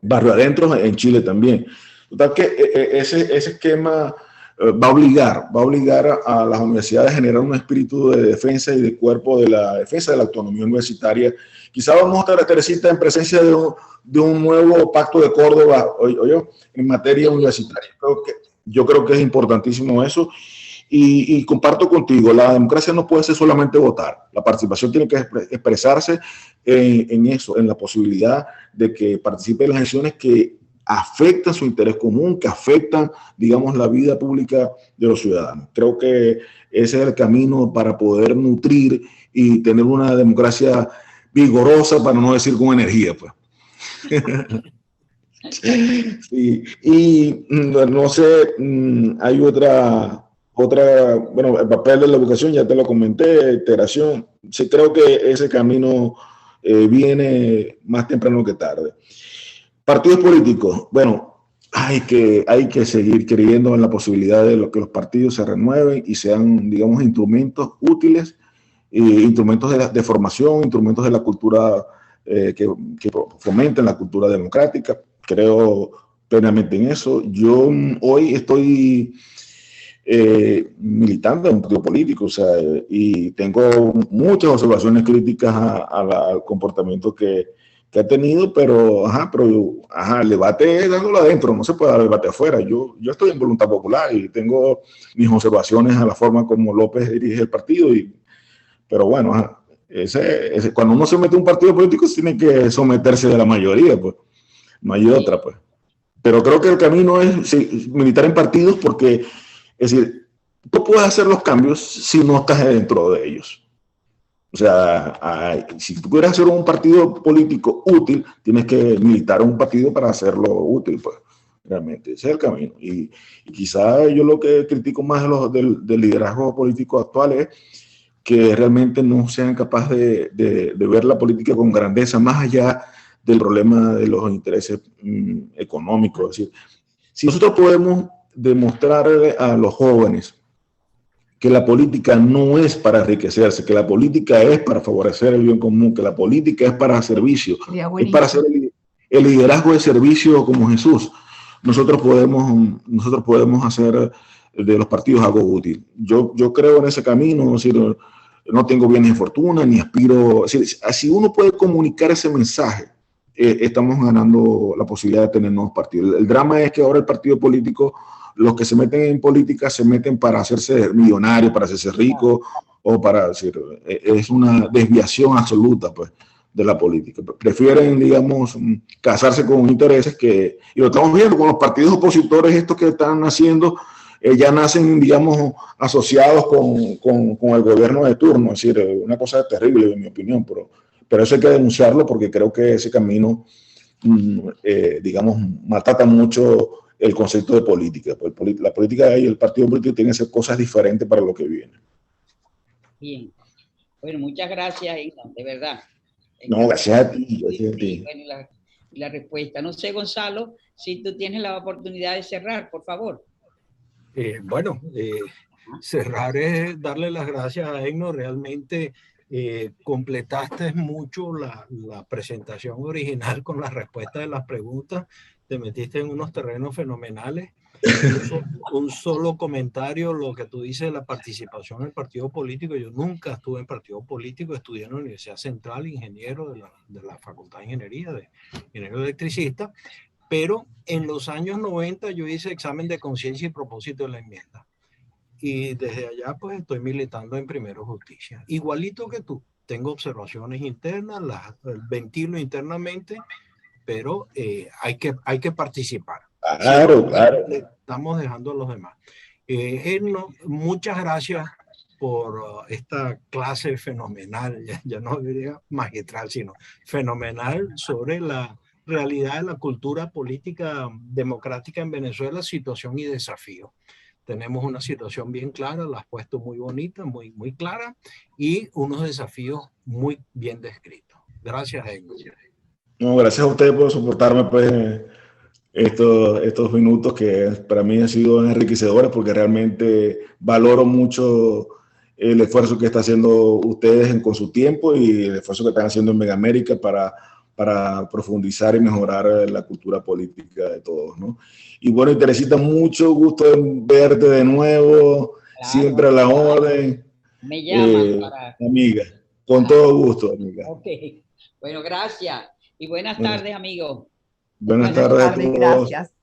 barrio adentro en Chile también. Total que ese esquema va a obligar a las universidades a generar un espíritu de defensa y de cuerpo de la defensa de la autonomía universitaria. Quizá vamos a estar, Teresita, en presencia de un nuevo pacto de Córdoba, en materia universitaria. Yo creo que es importantísimo eso. Y comparto contigo, la democracia no puede ser solamente votar, la participación tiene que expresarse en eso, en la posibilidad de que participe en las acciones que afectan su interés común, que afectan, digamos, la vida pública de los ciudadanos. Creo que ese es el camino para poder nutrir y tener una democracia vigorosa, para no decir con energía, pues. Sí. Y no sé, hay bueno, el papel de la educación, ya te lo comenté, integración. Sí, creo que ese camino viene más temprano que tarde. Partidos políticos, bueno, hay que seguir creyendo en la posibilidad de que los partidos se renueven y sean, digamos, instrumentos útiles, instrumentos de formación, instrumentos de la cultura que fomenten la cultura democrática. Creo plenamente en eso. Yo hoy estoy militante de un partido político, o sea, y tengo muchas observaciones críticas al comportamiento que ha tenido, pero el debate es dándolo adentro, no se puede dar debate afuera. Yo estoy en Voluntad Popular y tengo mis observaciones a la forma como López dirige el partido, pero bueno, cuando uno se mete a un partido político tiene que someterse a la mayoría, pues, no hay otra, pues. Pero creo que el camino es militar en partidos porque, es decir, tú puedes hacer los cambios si no estás dentro de ellos. O sea, si tú quieres hacer un partido político útil, tienes que militar un partido para hacerlo útil, pues, realmente. Ese es el camino. Y quizá yo lo que critico más del liderazgo político actual es que realmente no sean capaces de ver la política con grandeza, más allá del problema de los intereses económicos. Es decir, si nosotros podemos demostrarle a los jóvenes que la política no es para enriquecerse, que la política es para favorecer el bien común, que la política es para servicio, es para hacer el liderazgo de servicio como Jesús, nosotros podemos hacer de los partidos algo útil. Yo creo en ese camino, es decir, no tengo bienes de fortuna, ni aspiro, es decir, si uno puede comunicar ese mensaje, estamos ganando la posibilidad de tener nuevos partidos. El drama es que ahora el partido político, los que se meten en política se meten para hacerse millonarios, para hacerse ricos, o para decir, es una desviación absoluta, pues, de la política. Prefieren, digamos, casarse con intereses y lo estamos viendo con los partidos opositores, estos que están haciendo, ya nacen, digamos, asociados con el gobierno de turno. Es decir, una cosa terrible, en mi opinión, pero eso hay que denunciarlo porque creo que ese camino, digamos, maltrata mucho el concepto de política. La política y el partido político tienen que hacer cosas diferentes para lo que viene. Bien. Bueno, muchas gracias, Ignacio, de verdad. No, gracias a ti. Gracias a ti. Bueno, la respuesta. No sé, Gonzalo, si tú tienes la oportunidad de cerrar, por favor. Cerrar es darle las gracias a Egno. Realmente completaste mucho la presentación original con la respuesta de las preguntas, te metiste en unos terrenos fenomenales. Un solo comentario, lo que tú dices de la participación en el partido político. Yo nunca estuve en partido político, estudié en la Universidad Central, ingeniero de la Facultad de Ingeniería, de ingeniero electricista, pero en los años 90 yo hice examen de conciencia y propósito de la enmienda. Y desde allá pues estoy militando en Primero Justicia. Igualito que tú, tengo observaciones internas, las ventilo internamente, pero hay que participar. Claro, claro. Le estamos dejando a los demás. Muchas gracias por esta clase fenomenal, ya no diría magistral, sino fenomenal sobre la realidad de la cultura política democrática en Venezuela, situación y desafío. Tenemos una situación bien clara, la has puesto muy bonita, muy, muy clara, y unos desafíos muy bien descritos. Gracias, Egno. No, gracias a ustedes por soportarme pues, estos minutos que para mí han sido enriquecedores, porque realmente valoro mucho el esfuerzo que están haciendo ustedes con su tiempo y el esfuerzo que están haciendo en Mega América para profundizar y mejorar la cultura política de todos, ¿no? Y bueno, Teresita, mucho gusto en verte de nuevo, claro, siempre a la orden. Me llaman amiga, con todo gusto, amiga. Ok, bueno, gracias y buenas tardes, amigos. Buenas tardes a todos. Gracias.